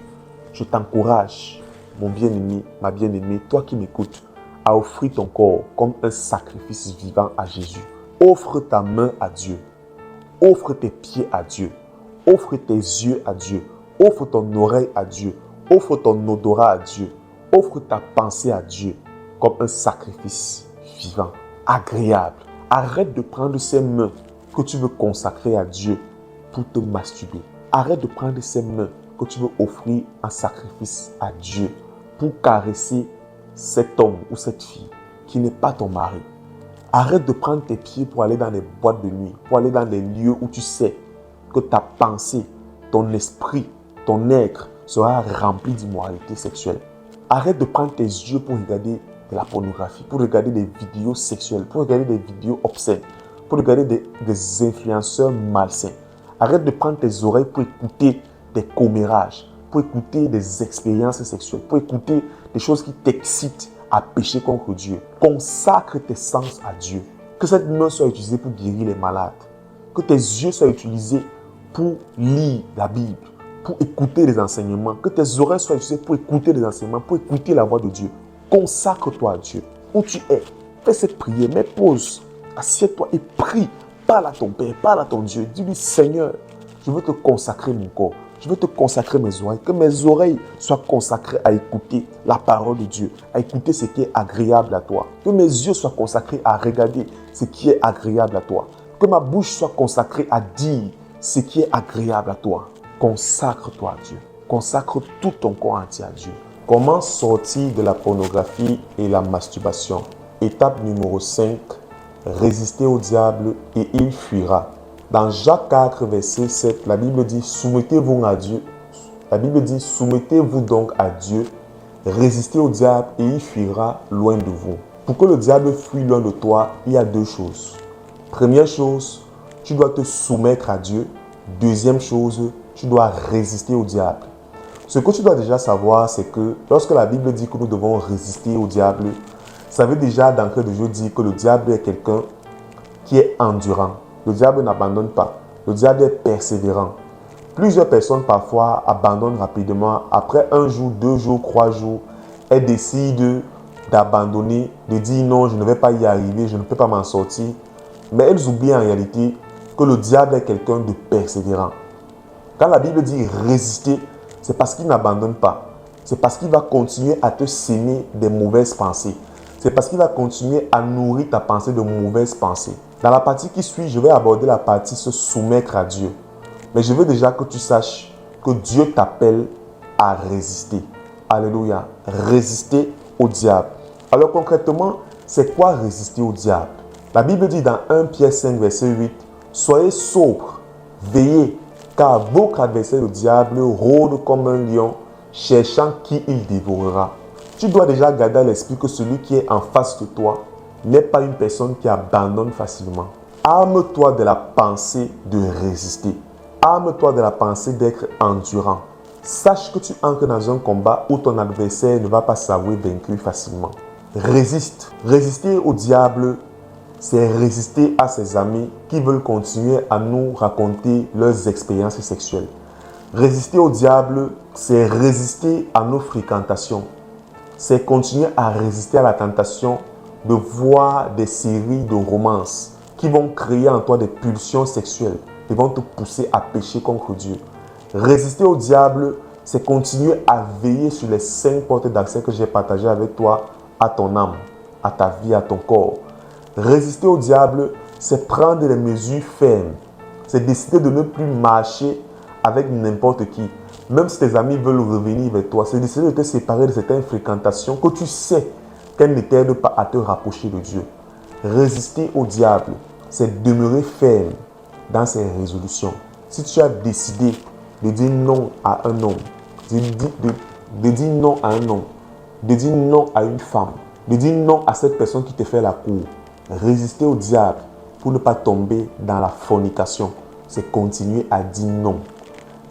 je t'encourage, mon bien-aimé, ma bien-aimée, toi qui m'écoutes, à offrir ton corps comme un sacrifice vivant à Jésus. Offre ta main à Dieu. Offre tes pieds à Dieu. Offre tes yeux à Dieu. Offre ton oreille à Dieu. Offre ton odorat à Dieu. Offre ta pensée à Dieu comme un sacrifice vivant, agréable. Arrête de prendre ces mains que tu veux consacrer à Dieu pour te masturber. Arrête de prendre ces mains que tu veux offrir en sacrifice à Dieu pour caresser cet homme ou cette fille qui n'est pas ton mari. Arrête de prendre tes pieds pour aller dans les boîtes de nuit, pour aller dans les lieux où tu sais que ta pensée, ton esprit, ton être sera rempli d'immoralité sexuelle. Arrête de prendre tes yeux pour regarder de la pornographie, pour regarder des vidéos sexuelles, pour regarder des vidéos obscènes, pour regarder des influenceurs malsains. Arrête de prendre tes oreilles pour écouter des commérages, pour écouter des expériences sexuelles, pour écouter des choses qui t'excitent à pécher contre Dieu. Consacre tes sens à Dieu. Que cette main soit utilisée pour guérir les malades. Que tes yeux soient utilisés pour lire la Bible, pour écouter les enseignements. Que tes oreilles soient utilisées pour écouter les enseignements, pour écouter la voix de Dieu. Consacre-toi à Dieu. Où tu es, fais cette prière, mets pause, assieds-toi et prie. Parle à ton Père, parle à ton Dieu. Dis-lui, Seigneur, je veux te consacrer mon corps. Je veux te consacrer mes oreilles. Que mes oreilles soient consacrées à écouter la parole de Dieu, à écouter ce qui est agréable à toi. Que mes yeux soient consacrés à regarder ce qui est agréable à toi. Que ma bouche soit consacrée à dire ce qui est agréable à toi. Consacre-toi à Dieu. Consacre tout ton corps entier à Dieu. Comment sortir de la pornographie et la masturbation? Étape numéro 5. Résister au diable et il fuira. Dans Jacques 4, verset 7, la Bible dit « Soumettez-vous à Dieu ». La Bible dit « Soumettez-vous donc à Dieu, résistez au diable et il fuira loin de vous ». Pour que le diable fuit loin de toi, il y a 2 choses. Première chose, tu dois te soumettre à Dieu. Deuxième chose, tu dois résister au diable. Ce que tu dois déjà savoir, c'est que lorsque la Bible dit que nous devons résister au diable, ça veut déjà d'entrée de jeu dire que le diable est quelqu'un qui est endurant. Le diable n'abandonne pas. Le diable est persévérant. Plusieurs personnes parfois abandonnent rapidement. Après 1 jour, 2 jours, 3 jours, elles décident d'abandonner, de dire non, je ne vais pas y arriver, je ne peux pas m'en sortir. Mais elles oublient en réalité que le diable est quelqu'un de persévérant. Quand la Bible dit résister, c'est parce qu'il n'abandonne pas. C'est parce qu'il va continuer à te semer des mauvaises pensées. C'est parce qu'il va continuer à nourrir ta pensée de mauvaises pensées. Dans la partie qui suit, je vais aborder la partie se soumettre à Dieu. Mais je veux déjà que tu saches que Dieu t'appelle à résister. Alléluia. Résister au diable. Alors concrètement, c'est quoi résister au diable? La Bible dit dans 1 Pierre 5, verset 8, « Soyez sobres, veillez, car votre adversaire le diable rôde comme un lion, cherchant qui il dévorera. » Tu dois déjà garder à l'esprit que celui qui est en face de toi n'est pas une personne qui abandonne facilement. Arme-toi de la pensée de résister. Arme-toi de la pensée d'être endurant. Sache que tu entres dans un combat où ton adversaire ne va pas s'avouer vaincu facilement. Résiste. Résister au diable, c'est résister à ses amis qui veulent continuer à nous raconter leurs expériences sexuelles. Résister au diable, c'est résister à nos fréquentations. C'est continuer à résister à la tentation de voir des séries de romances qui vont créer en toi des pulsions sexuelles et vont te pousser à pécher contre Dieu. Résister au diable, c'est continuer à veiller sur les 5 portes d'accès que j'ai partagées avec toi à ton âme, à ta vie, à ton corps. Résister au diable, c'est prendre des mesures fermes. C'est décider de ne plus marcher avec n'importe qui. Même si tes amis veulent revenir vers toi, c'est décider de te séparer de certaines fréquentations que tu sais qu'elles ne t'aident pas à te rapprocher de Dieu. Résister au diable, c'est demeurer ferme dans ses résolutions. Si tu as décidé de dire non à un homme, de dire non à un homme, de dire non à une femme, de dire non à cette personne qui te fait la cour, résister au diable pour ne pas tomber dans la fornication, c'est continuer à dire non.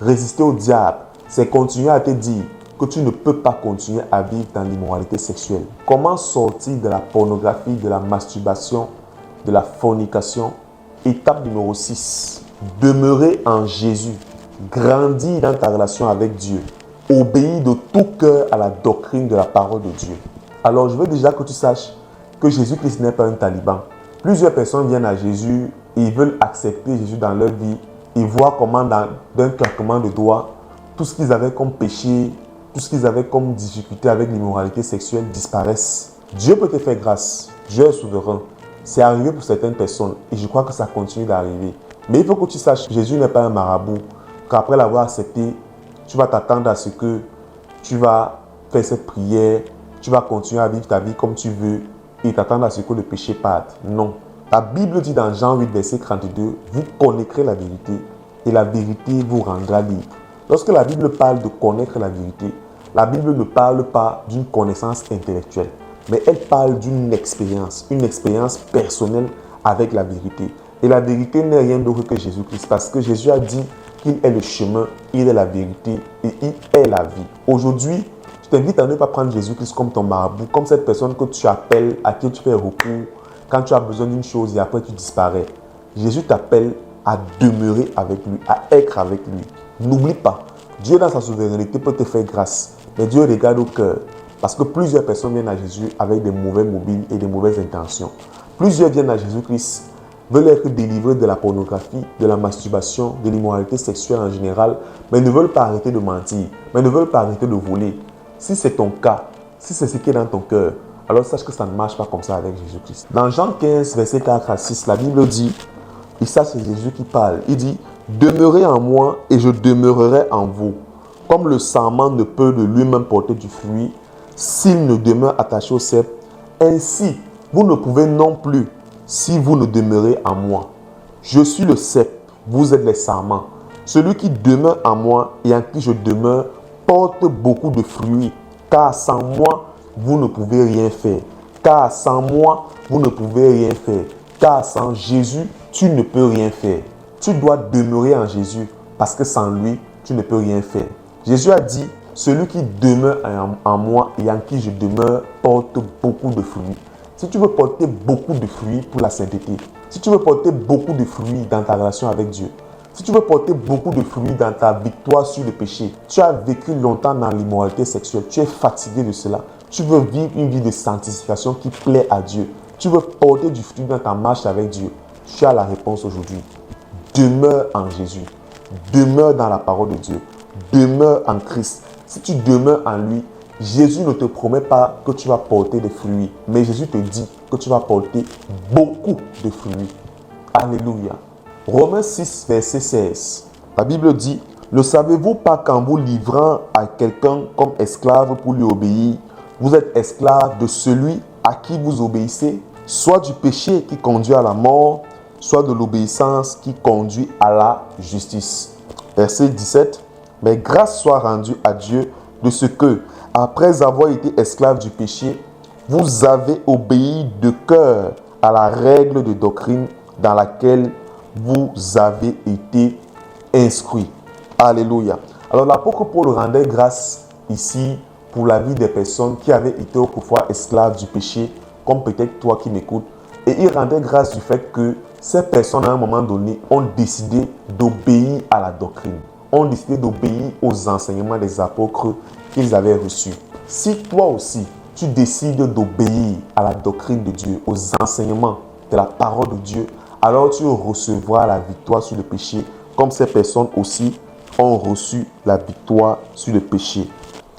Résister au diable, c'est continuer à te dire que tu ne peux pas continuer à vivre dans l'immoralité sexuelle. Comment sortir de la pornographie, de la masturbation, de la fornication? Étape numéro 6. Demeurer en Jésus. Grandir dans ta relation avec Dieu. Obéir de tout cœur à la doctrine de la parole de Dieu. Alors, je veux déjà que tu saches que Jésus-Christ n'est pas un taliban. Plusieurs personnes viennent à Jésus et ils veulent accepter Jésus dans leur vie. Ils voient comment d'un claquement de doigts, tout ce qu'ils avaient comme péché, tout ce qu'ils avaient comme difficulté avec l'immoralité sexuelle disparaissent. Dieu peut te faire grâce. Dieu est souverain. C'est arrivé pour certaines personnes et je crois que ça continue d'arriver. Mais il faut que tu saches que Jésus n'est pas un marabout. Qu'après l'avoir accepté, tu vas t'attendre à ce que tu vas faire cette prière, tu vas continuer à vivre ta vie comme tu veux et t'attendre à ce que le péché parte. Non. La Bible dit dans Jean 8, verset 32, vous connaîtrez la vérité et la vérité vous rendra libre. Lorsque la Bible parle de connaître la vérité, la Bible ne parle pas d'une connaissance intellectuelle, mais elle parle d'une expérience personnelle avec la vérité. Et la vérité n'est rien d'autre que Jésus-Christ, parce que Jésus a dit qu'il est le chemin, il est la vérité et il est la vie. Aujourd'hui, je t'invite à ne pas prendre Jésus-Christ comme ton marabout, comme cette personne que tu appelles, à qui tu fais recours quand tu as besoin d'une chose et après tu disparais. Jésus t'appelle à demeurer avec lui, à être avec lui. N'oublie pas, Dieu dans sa souveraineté peut te faire grâce, mais Dieu regarde au cœur. Parce que plusieurs personnes viennent à Jésus avec des mauvais mobiles et des mauvaises intentions. Plusieurs viennent à Jésus-Christ, veulent être délivrés de la pornographie, de la masturbation, de l'immoralité sexuelle en général, mais ne veulent pas arrêter de mentir, mais ne veulent pas arrêter de voler. Si c'est ton cas, si c'est ce qui est dans ton cœur, alors sache que ça ne marche pas comme ça avec Jésus-Christ. Dans Jean 15, verset 4 à 6, la Bible dit, et ça c'est Jésus qui parle, il dit, « Demeurez en moi et je demeurerai en vous. Comme le sarment ne peut de lui-même porter du fruit, s'il ne demeure attaché au cep, ainsi vous ne pouvez non plus si vous ne demeurez en moi. Je suis le cep, vous êtes les sarments. Celui qui demeure en moi et en qui je demeure porte beaucoup de fruits, car sans moi, vous ne pouvez rien faire. Car sans moi, vous ne pouvez rien faire. Car sans Jésus, tu ne peux rien faire. Tu dois demeurer en Jésus, parce que sans lui, tu ne peux rien faire. Jésus a dit, celui qui demeure en moi et en qui je demeure porte beaucoup de fruits. Si tu veux porter beaucoup de fruits pour la sainteté, si tu veux porter beaucoup de fruits dans ta relation avec Dieu, si tu veux porter beaucoup de fruits dans ta victoire sur le péché, tu as vécu longtemps dans l'immoralité sexuelle, tu es fatigué de cela, tu veux vivre une vie de sanctification qui plaît à Dieu, tu veux porter du fruit dans ta marche avec Dieu, tu as la réponse aujourd'hui. Demeure en Jésus, demeure dans la parole de Dieu, demeure en Christ. Si tu demeures en lui, Jésus ne te promet pas que tu vas porter des fruits, mais Jésus te dit que tu vas porter beaucoup de fruits. Alléluia. Romains 6, verset 16. La Bible dit, « Ne savez-vous pas qu'en vous livrant à quelqu'un comme esclave pour lui obéir, vous êtes esclave de celui à qui vous obéissez, soit du péché qui conduit à la mort, soit de l'obéissance qui conduit à la justice. » Verset 17. « Mais grâce soit rendue à Dieu de ce que, après avoir été esclave du péché, vous avez obéi de cœur à la règle de doctrine dans laquelle vous avez été instruits. » Alléluia. Alors l'apôtre Paul rendait grâce ici pour la vie des personnes qui avaient été autrefois esclaves du péché, comme peut-être toi qui m'écoutes. Et il rendait grâce du fait que ces personnes, à un moment donné, ont décidé d'obéir à la doctrine, ont décidé d'obéir aux enseignements des apôtres qu'ils avaient reçus. Si toi aussi, tu décides d'obéir à la doctrine de Dieu, aux enseignements de la parole de Dieu, alors tu recevras la victoire sur le péché, comme ces personnes aussi ont reçu la victoire sur le péché.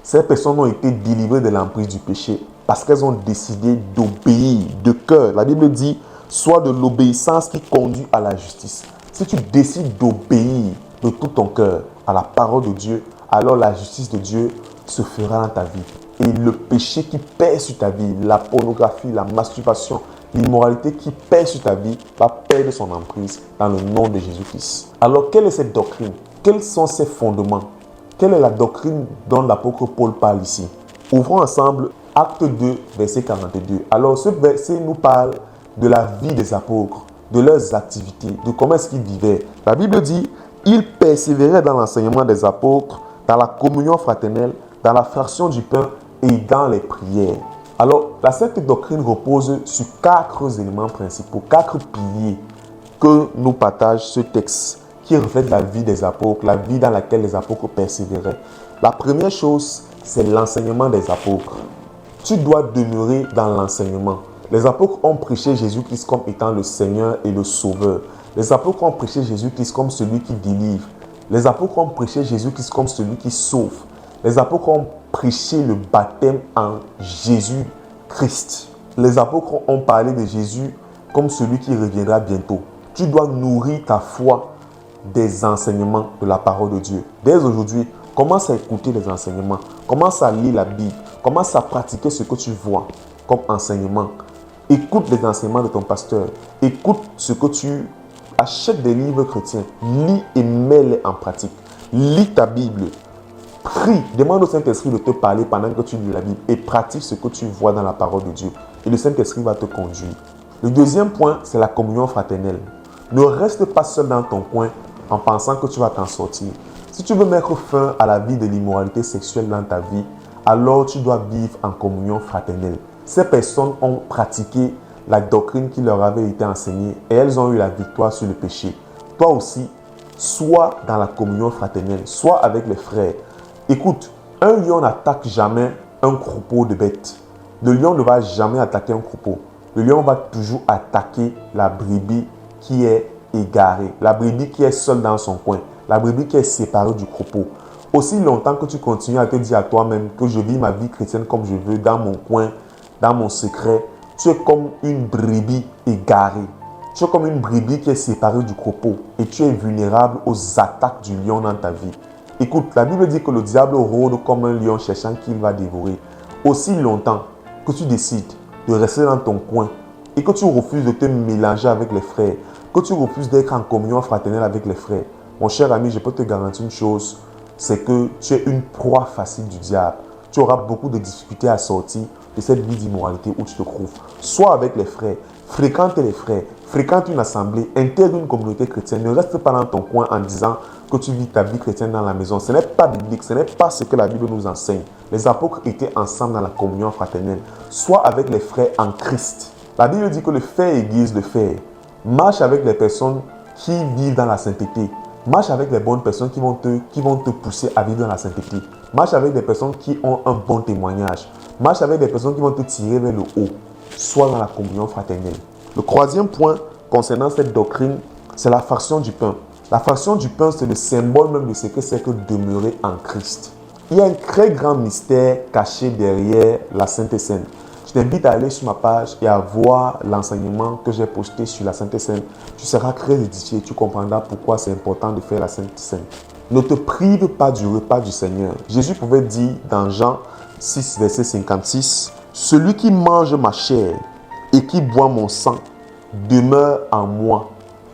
Ces personnes ont été délivrées de l'emprise du péché parce qu'elles ont décidé d'obéir de cœur. La Bible dit, soit de l'obéissance qui conduit à la justice. Si tu décides d'obéir de tout ton cœur à la parole de Dieu, alors la justice de Dieu se fera dans ta vie. Et le péché qui pèse sur ta vie, la pornographie, la masturbation, l'immoralité qui pèse sur ta vie, va perdre son emprise dans le nom de Jésus-Christ. Alors, quelle est cette doctrine? Quels sont ses fondements? Quelle est la doctrine dont l'apôtre Paul parle ici? Ouvrons ensemble Acte 2, verset 42. Alors, ce verset nous parle de la vie des apôtres, de leurs activités, de comment est-ce qu'ils vivaient. La Bible dit, ils persévéraient dans l'enseignement des apôtres, dans la communion fraternelle, dans la fraction du pain et dans les prières. Alors, la sainte doctrine repose sur 4 éléments principaux, 4 piliers que nous partage ce texte qui reflète la vie des apôtres, la vie dans laquelle les apôtres persévéraient. La première chose, c'est l'enseignement des apôtres. Tu dois demeurer dans l'enseignement. Les apôtres ont prêché Jésus-Christ comme étant le Seigneur et le Sauveur. Les apôtres ont prêché Jésus-Christ comme celui qui délivre. Les apôtres ont prêché Jésus-Christ comme celui qui sauve. Les apôtres ont prêché le baptême en Jésus-Christ. Les apôtres ont parlé de Jésus comme celui qui reviendra bientôt. Tu dois nourrir ta foi des enseignements de la parole de Dieu. Dès aujourd'hui, commence à écouter les enseignements. Commence à lire la Bible. Commence à pratiquer ce que tu vois comme enseignement. Écoute les enseignements de ton pasteur. Écoute ce que tu achètes des livres chrétiens. Lis et mets-les en pratique. Lis ta Bible. Prie. Demande au Saint-Esprit de te parler pendant que tu lis la Bible. Et pratique ce que tu vois dans la parole de Dieu. Et le Saint-Esprit va te conduire. Le deuxième point, c'est la communion fraternelle. Ne reste pas seul dans ton coin en pensant que tu vas t'en sortir. Si tu veux mettre fin à la vie de l'immoralité sexuelle dans ta vie, alors tu dois vivre en communion fraternelle. Ces personnes ont pratiqué la doctrine qui leur avait été enseignée et elles ont eu la victoire sur le péché. Toi aussi, sois dans la communion fraternelle, sois avec les frères. Écoute, un lion n'attaque jamais un troupeau de bêtes. Le lion ne va jamais attaquer un troupeau. Le lion va toujours attaquer la brebis qui est égarée, la brebis qui est seule dans son coin, la brebis qui est séparée du troupeau. Aussi longtemps que tu continues à te dire à toi-même que je vis ma vie chrétienne comme je veux, dans mon coin, dans mon secret, tu es comme une brebis égarée. Tu es comme une brebis qui est séparée du troupeau et tu es vulnérable aux attaques du lion dans ta vie. Écoute, la Bible dit que le diable rôde comme un lion cherchant qui va dévorer. Aussi longtemps que tu décides de rester dans ton coin et que tu refuses de te mélanger avec les frères, que tu refuses d'être en communion fraternelle avec les frères, mon cher ami, je peux te garantir une chose, c'est que tu es une proie facile du diable. Tu auras beaucoup de difficultés à sortir de cette vie d'immoralité où tu te trouves. Sois avec les frères, fréquente les frères, fréquente une assemblée, intègre une communauté chrétienne. Ne reste pas dans ton coin en disant que tu vis ta vie chrétienne dans la maison. Ce n'est pas biblique, ce n'est pas ce que la Bible nous enseigne. Les apôtres étaient ensemble dans la communion fraternelle. Sois avec les frères en Christ. La Bible dit que le fer aiguise le fer. Marche avec les personnes qui vivent dans la sainteté. Marche avec les bonnes personnes qui vont te pousser à vivre dans la sainteté. Marche avec des personnes qui ont un bon témoignage. Marche avec des personnes qui vont te tirer vers le haut. Sois dans la communion fraternelle. Le troisième point concernant cette doctrine, c'est la fraction du pain. La fraction du pain, c'est le symbole même de ce que c'est que demeurer en Christ. Il y a un très grand mystère caché derrière la Sainte Seine. Je t'invite à aller sur ma page et à voir l'enseignement que j'ai posté sur la Sainte Seine. Tu seras très édifié et tu comprendras pourquoi c'est important de faire la Sainte Seine. Ne te prive pas du repas du Seigneur. Jésus pouvait dire dans Jean 6, verset 56, « Celui qui mange ma chair et qui boit mon sang demeure en moi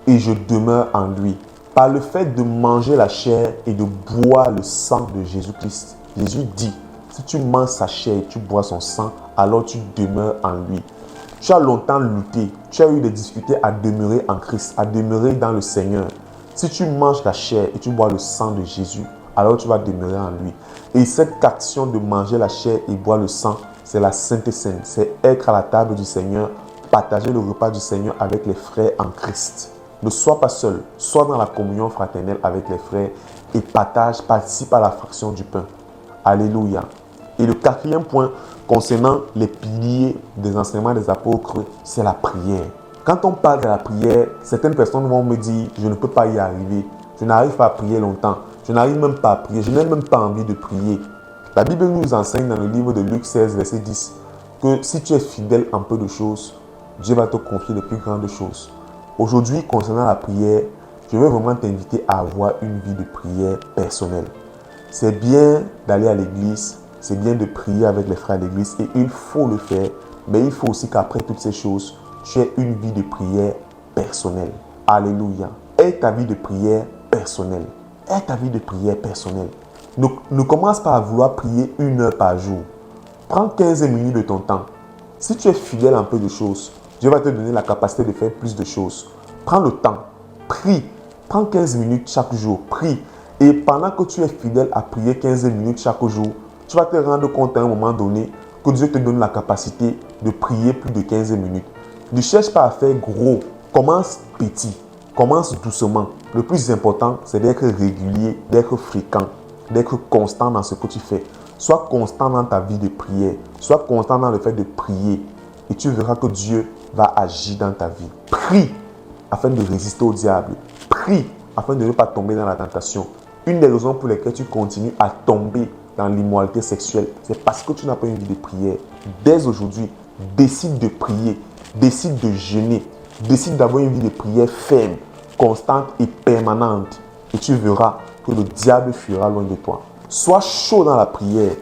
et je demeure en lui. » Par le fait de manger la chair et de boire le sang de Jésus-Christ, Jésus dit, si tu manges sa chair et tu bois son sang, alors tu demeures en lui. Tu as longtemps lutté, tu as eu des difficultés à demeurer en Christ, à demeurer dans le Seigneur. Si tu manges la chair et tu bois le sang de Jésus, alors tu vas demeurer en lui. Et cette action de manger la chair et boire le sang, c'est la Sainte Seine. C'est être à la table du Seigneur, partager le repas du Seigneur avec les frères en Christ. Ne sois pas seul, sois dans la communion fraternelle avec les frères et participe à la fraction du pain. Alléluia. Et le quatrième point concernant les piliers des enseignements des apôtres, c'est la prière. Quand on parle de la prière, certaines personnes vont me dire, je ne peux pas y arriver. Je n'arrive pas à prier longtemps. Je n'arrive même pas à prier. Je n'ai même pas envie de prier. La Bible nous enseigne dans le livre de Luc 16, verset 10, que si tu es fidèle en peu de choses, Dieu va te confier de plus grandes choses. Aujourd'hui, concernant la prière, je veux vraiment t'inviter à avoir une vie de prière personnelle. C'est bien d'aller à l'église, c'est bien de prier avec les frères à l'église et il faut le faire, mais il faut aussi qu'après toutes ces choses, tu aies une vie de prière personnelle. Alléluia. Aie ta vie de prière personnelle. Aie ta vie de prière personnelle. Ne commence pas à vouloir prier 1 heure par jour. Prends 15 minutes de ton temps. Si tu es fidèle à un peu de choses, Dieu va te donner la capacité de faire plus de choses. Prends le temps. Prie. Prends 15 minutes chaque jour. Prie. Et pendant que tu es fidèle à prier 15 minutes chaque jour, tu vas te rendre compte à un moment donné que Dieu te donne la capacité de prier plus de 15 minutes. Ne cherche pas à faire gros. Commence petit. Commence doucement. Le plus important, c'est d'être régulier, d'être fréquent, d'être constant dans ce que tu fais. Sois constant dans ta vie de prière. Sois constant dans le fait de prier. Et tu verras que Dieu va agir dans ta vie. Prie afin de résister au diable. Prie afin de ne pas tomber dans la tentation. Une des raisons pour lesquelles tu continues à tomber dans l'immoralité sexuelle, c'est parce que tu n'as pas une vie de prière. Dès aujourd'hui, décide de prier. Décide de jeûner. Décide d'avoir une vie de prière ferme, constante et permanente. Et tu verras que le diable fuira loin de toi. Sois chaud dans la prière.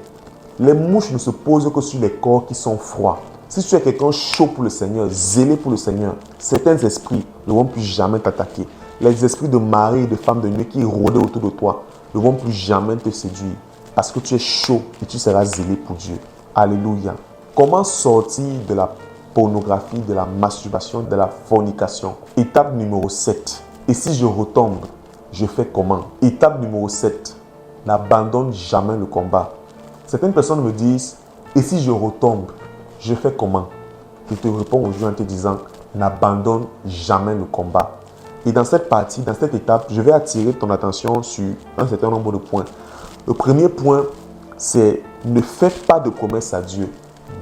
Les mouches ne se posent que sur les corps qui sont froids. Si tu es quelqu'un chaud pour le Seigneur, zélé pour le Seigneur, certains esprits ne vont plus jamais t'attaquer. Les esprits de mari et de femme de nuit qui rôdaient autour de toi ne vont plus jamais te séduire. Parce que tu es chaud et tu seras zélé pour Dieu. Alléluia. Comment sortir de la pornographie, de la masturbation, de la fornication? Étape numéro 7. Et si je retombe, je fais comment? Étape numéro 7. N'abandonne jamais le combat. Certaines personnes me disent, et si je retombe, je fais comment? Je te réponds aujourd'hui en te disant, n'abandonne jamais le combat. Et dans cette partie, dans cette étape, je vais attirer ton attention sur un certain nombre de points. Le premier point, c'est ne fais pas de promesses à Dieu.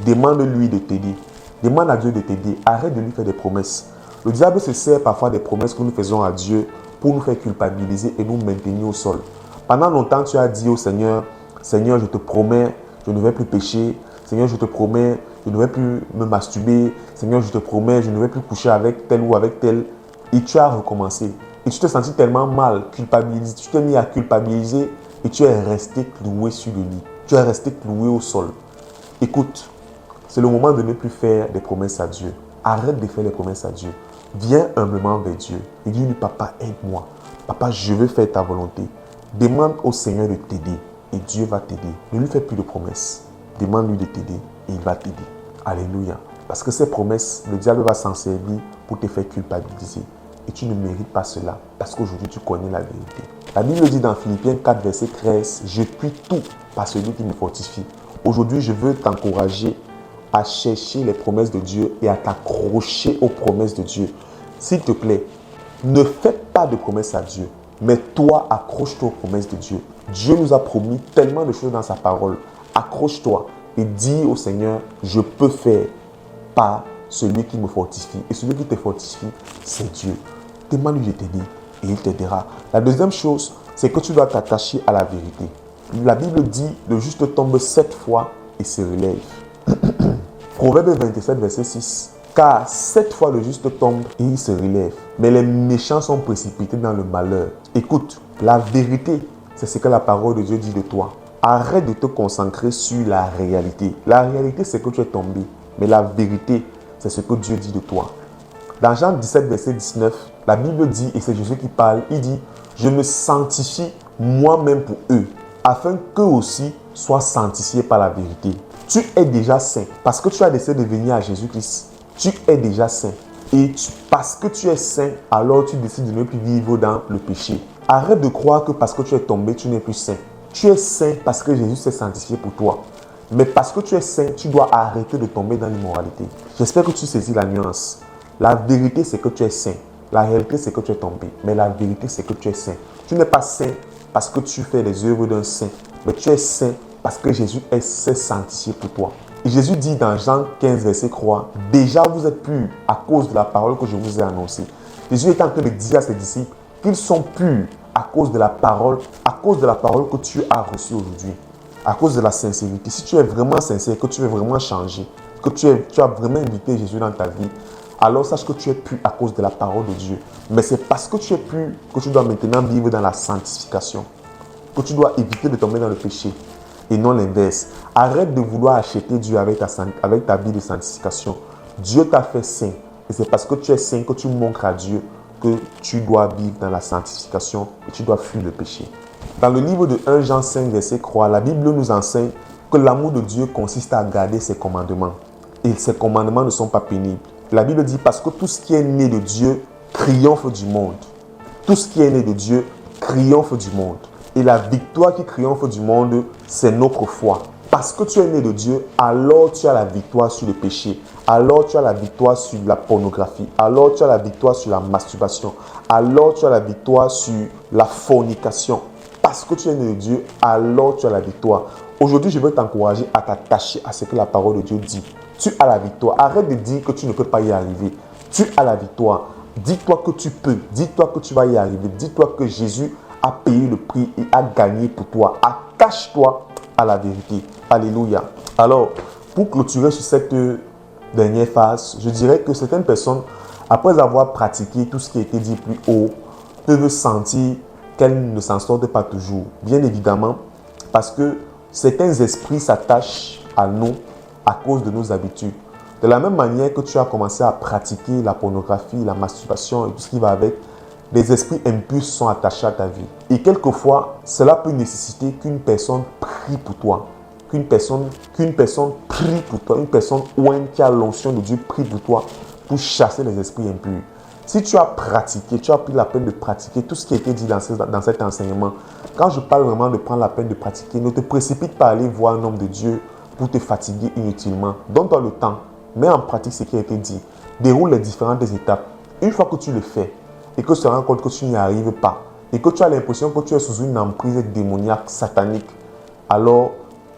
Demande-lui de t'aider. Demande à Dieu de t'aider. Arrête de lui faire des promesses. Le diable se sert parfois des promesses que nous faisons à Dieu pour nous faire culpabiliser et nous maintenir au sol. Pendant longtemps, tu as dit au Seigneur, Seigneur, je te promets, je ne vais plus pécher. Seigneur, je te promets, je ne vais plus me masturber. Seigneur, je te promets, je ne vais plus coucher avec tel ou avec tel. Et tu as recommencé. Et tu te sentis tellement mal, culpabilisé. Tu t'es mis à culpabiliser et tu es resté cloué sur le lit. Tu es resté cloué au sol. Écoute, c'est le moment de ne plus faire des promesses à Dieu. Arrête de faire des promesses à Dieu. Viens humblement vers Dieu et dis-lui, Papa, aide-moi. Papa, je veux faire ta volonté. Demande au Seigneur de t'aider et Dieu va t'aider. Ne lui fais plus de promesses. Demande-lui de t'aider et il va t'aider. Alléluia. Parce que ces promesses, le diable va s'en servir pour te faire culpabiliser. Et tu ne mérites pas cela parce qu'aujourd'hui tu connais la vérité. La Bible dit dans Philippiens 4, verset 13, « Je puis tout par celui qui me fortifie. » Aujourd'hui, je veux t'encourager à chercher les promesses de Dieu et à t'accrocher aux promesses de Dieu. S'il te plaît, ne fais pas de promesses à Dieu, mais toi, accroche-toi aux promesses de Dieu. Dieu nous a promis tellement de choses dans sa parole. Accroche-toi et dis au Seigneur, je peux faire par celui qui me fortifie. Et celui qui te fortifie, c'est Dieu. Demande-lui de t'aider et il t'aidera. La deuxième chose, c'est que tu dois t'attacher à la vérité. La Bible dit, le juste tombe 7 fois et se relève. Proverbe 27, verset 6. Car 7 fois le juste tombe et il se relève. Mais les méchants sont précipités dans le malheur. Écoute, la vérité, c'est ce que la parole de Dieu dit de toi. Arrête de te concentrer sur la réalité. La réalité, c'est que tu es tombé. Mais la vérité, c'est ce que Dieu dit de toi. Dans Jean 17, verset 19, la Bible dit, et c'est Jésus qui parle, il dit, « Je me sanctifie moi-même pour eux, afin qu'eux aussi soient sanctifiés par la vérité. » Tu es déjà saint parce que tu as décidé de venir à Jésus-Christ. Tu es déjà saint. Et parce que tu es saint, alors tu décides de ne plus vivre dans le péché. Arrête de croire que parce que tu es tombé, tu n'es plus saint. Tu es saint parce que Jésus s'est sanctifié pour toi. Mais parce que tu es saint, tu dois arrêter de tomber dans l'immoralité. J'espère que tu saisis la nuance. La vérité, c'est que tu es saint. La réalité, c'est que tu es tombé. Mais la vérité, c'est que tu es saint. Tu n'es pas saint parce que tu fais les œuvres d'un saint. Mais tu es saint parce que Jésus s'est sanctifié pour toi. Et Jésus dit dans Jean 15, verset 3, « Déjà vous êtes purs à cause de la parole que je vous ai annoncée. » Jésus est en train de dire à ses disciples qu'ils sont purs à cause de la parole que tu as reçue aujourd'hui. À cause de la sincérité. Si tu es vraiment sincère, que tu veux vraiment changer, que tu as vraiment invité Jésus dans ta vie, alors sache que tu es pur à cause de la parole de Dieu. Mais c'est parce que tu es pur que tu dois maintenant vivre dans la sanctification, que tu dois éviter de tomber dans le péché et non l'inverse. Arrête de vouloir acheter Dieu avec ta vie de sanctification. Dieu t'a fait saint et c'est parce que tu es saint que tu montres à Dieu que tu dois vivre dans la sanctification et tu dois fuir le péché. Dans le livre de 1 Jean 5, verset 3, la Bible nous enseigne que l'amour de Dieu consiste à garder ses commandements. Et ces commandements ne sont pas pénibles. La Bible dit parce que tout ce qui est né de Dieu triomphe du monde. Tout ce qui est né de Dieu triomphe du monde. Et la victoire qui triomphe du monde, c'est notre foi. Parce que tu es né de Dieu, alors tu as la victoire sur le péché. Alors tu as la victoire sur la pornographie. Alors tu as la victoire sur la masturbation. Alors tu as la victoire sur la fornication. Parce que tu es né de Dieu, alors tu as la victoire. Aujourd'hui, je veux t'encourager à t'attacher à ce que la parole de Dieu dit. Tu as la victoire. Arrête de dire que tu ne peux pas y arriver. Tu as la victoire. Dis-toi que tu peux. Dis-toi que tu vas y arriver. Dis-toi que Jésus a payé le prix et a gagné pour toi. Attache-toi à la vérité. Alléluia. Alors, pour clôturer sur cette dernière phase, je dirais que certaines personnes, après avoir pratiqué tout ce qui a été dit plus haut, peuvent sentir qu'elles ne s'en sortent pas toujours. Bien évidemment, parce que certains esprits s'attachent à nous à cause de nos habitudes. De la même manière que tu as commencé à pratiquer la pornographie, la masturbation et tout ce qui va avec, les esprits impurs sont attachés à ta vie. Et quelquefois, cela peut nécessiter qu'une personne prie pour toi. Qu'une personne prie pour toi. Une personne qui a l'onction de Dieu prie pour toi pour chasser les esprits impurs. Si tu as pratiqué, tu as pris la peine de pratiquer tout ce qui a été dit dans cet enseignement, quand je parle vraiment de prendre la peine de pratiquer, ne te précipite pas à aller voir un homme de Dieu pour te fatiguer inutilement. Donne-toi le temps, mets en pratique ce qui a été dit, déroule les différentes étapes. Une fois que tu le fais et que tu te rends compte que tu n'y arrives pas et que tu as l'impression que tu es sous une emprise démoniaque, satanique, alors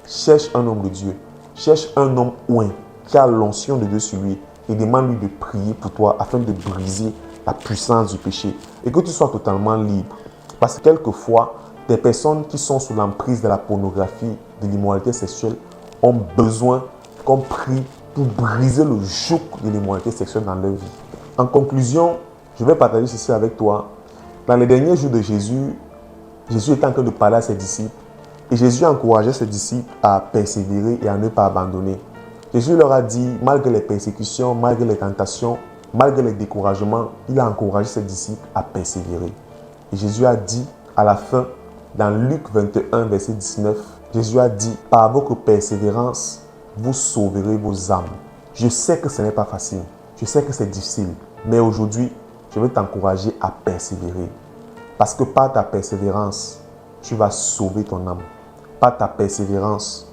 cherche un homme de Dieu, cherche un homme oint qui a l'onction de Dieu sur lui et demande-lui de prier pour toi afin de briser la puissance du péché et que tu sois totalement libre. Parce que quelquefois, des personnes qui sont sous l'emprise de la pornographie, de l'immoralité sexuelle, ont besoin qu'on prie pour briser le joug de l'immoralité sexuelle dans leur vie. En conclusion, je vais partager ceci avec toi. Dans les derniers jours de Jésus, Jésus était en train de parler à ses disciples et Jésus encourageait ses disciples à persévérer et à ne pas abandonner. Jésus leur a dit, malgré les persécutions, malgré les tentations, malgré les découragements, il a encouragé ses disciples à persévérer. Et Jésus a dit à la fin, dans Luc 21, verset 19, Jésus a dit, par votre persévérance, vous sauverez vos âmes. Je sais que ce n'est pas facile, je sais que c'est difficile, mais aujourd'hui, je veux t'encourager à persévérer. Parce que par ta persévérance, tu vas sauver ton âme. Par ta persévérance,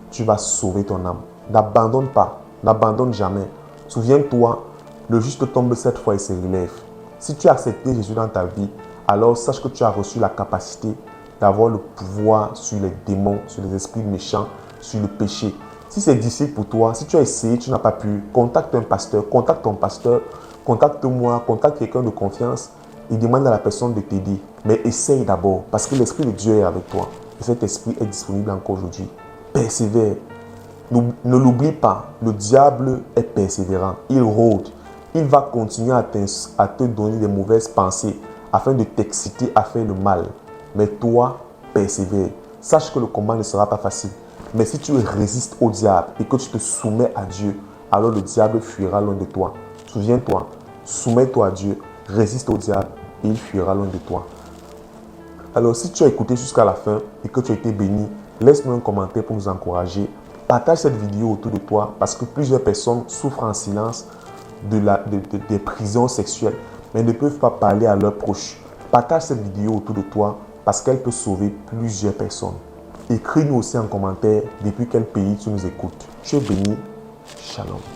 tu vas sauver ton âme. N'abandonne pas, n'abandonne jamais. Souviens-toi, le juste tombe 7 fois et se relève. Si tu as accepté Jésus dans ta vie, alors sache que tu as reçu la capacité d'avoir le pouvoir sur les démons, sur les esprits méchants, sur le péché. Si c'est difficile pour toi, si tu as essayé, tu n'as pas pu, contacte un pasteur, contacte ton pasteur, contacte-moi, contacte quelqu'un de confiance et demande à la personne de t'aider. Mais essaye d'abord parce que l'Esprit de Dieu est avec toi. Et cet esprit est disponible encore aujourd'hui. Persévère. Ne l'oublie pas, le diable est persévérant. Il rôde. Il va continuer à te donner des mauvaises pensées afin de t'exciter à faire le mal. Mais toi, persévère. Sache que le combat ne sera pas facile. Mais si tu résistes au diable et que tu te soumets à Dieu, alors le diable fuira loin de toi. Souviens-toi, soumets-toi à Dieu, résiste au diable et il fuira loin de toi. Alors si tu as écouté jusqu'à la fin et que tu as été béni, laisse-moi un commentaire pour nous encourager. Partage cette vidéo autour de toi parce que plusieurs personnes souffrent en silence des prisons sexuelles mais ne peuvent pas parler à leurs proches. Partage cette vidéo autour de toi parce qu'elle peut sauver plusieurs personnes. Écris-nous aussi en commentaire depuis quel pays tu nous écoutes. Tu es béni. Shalom.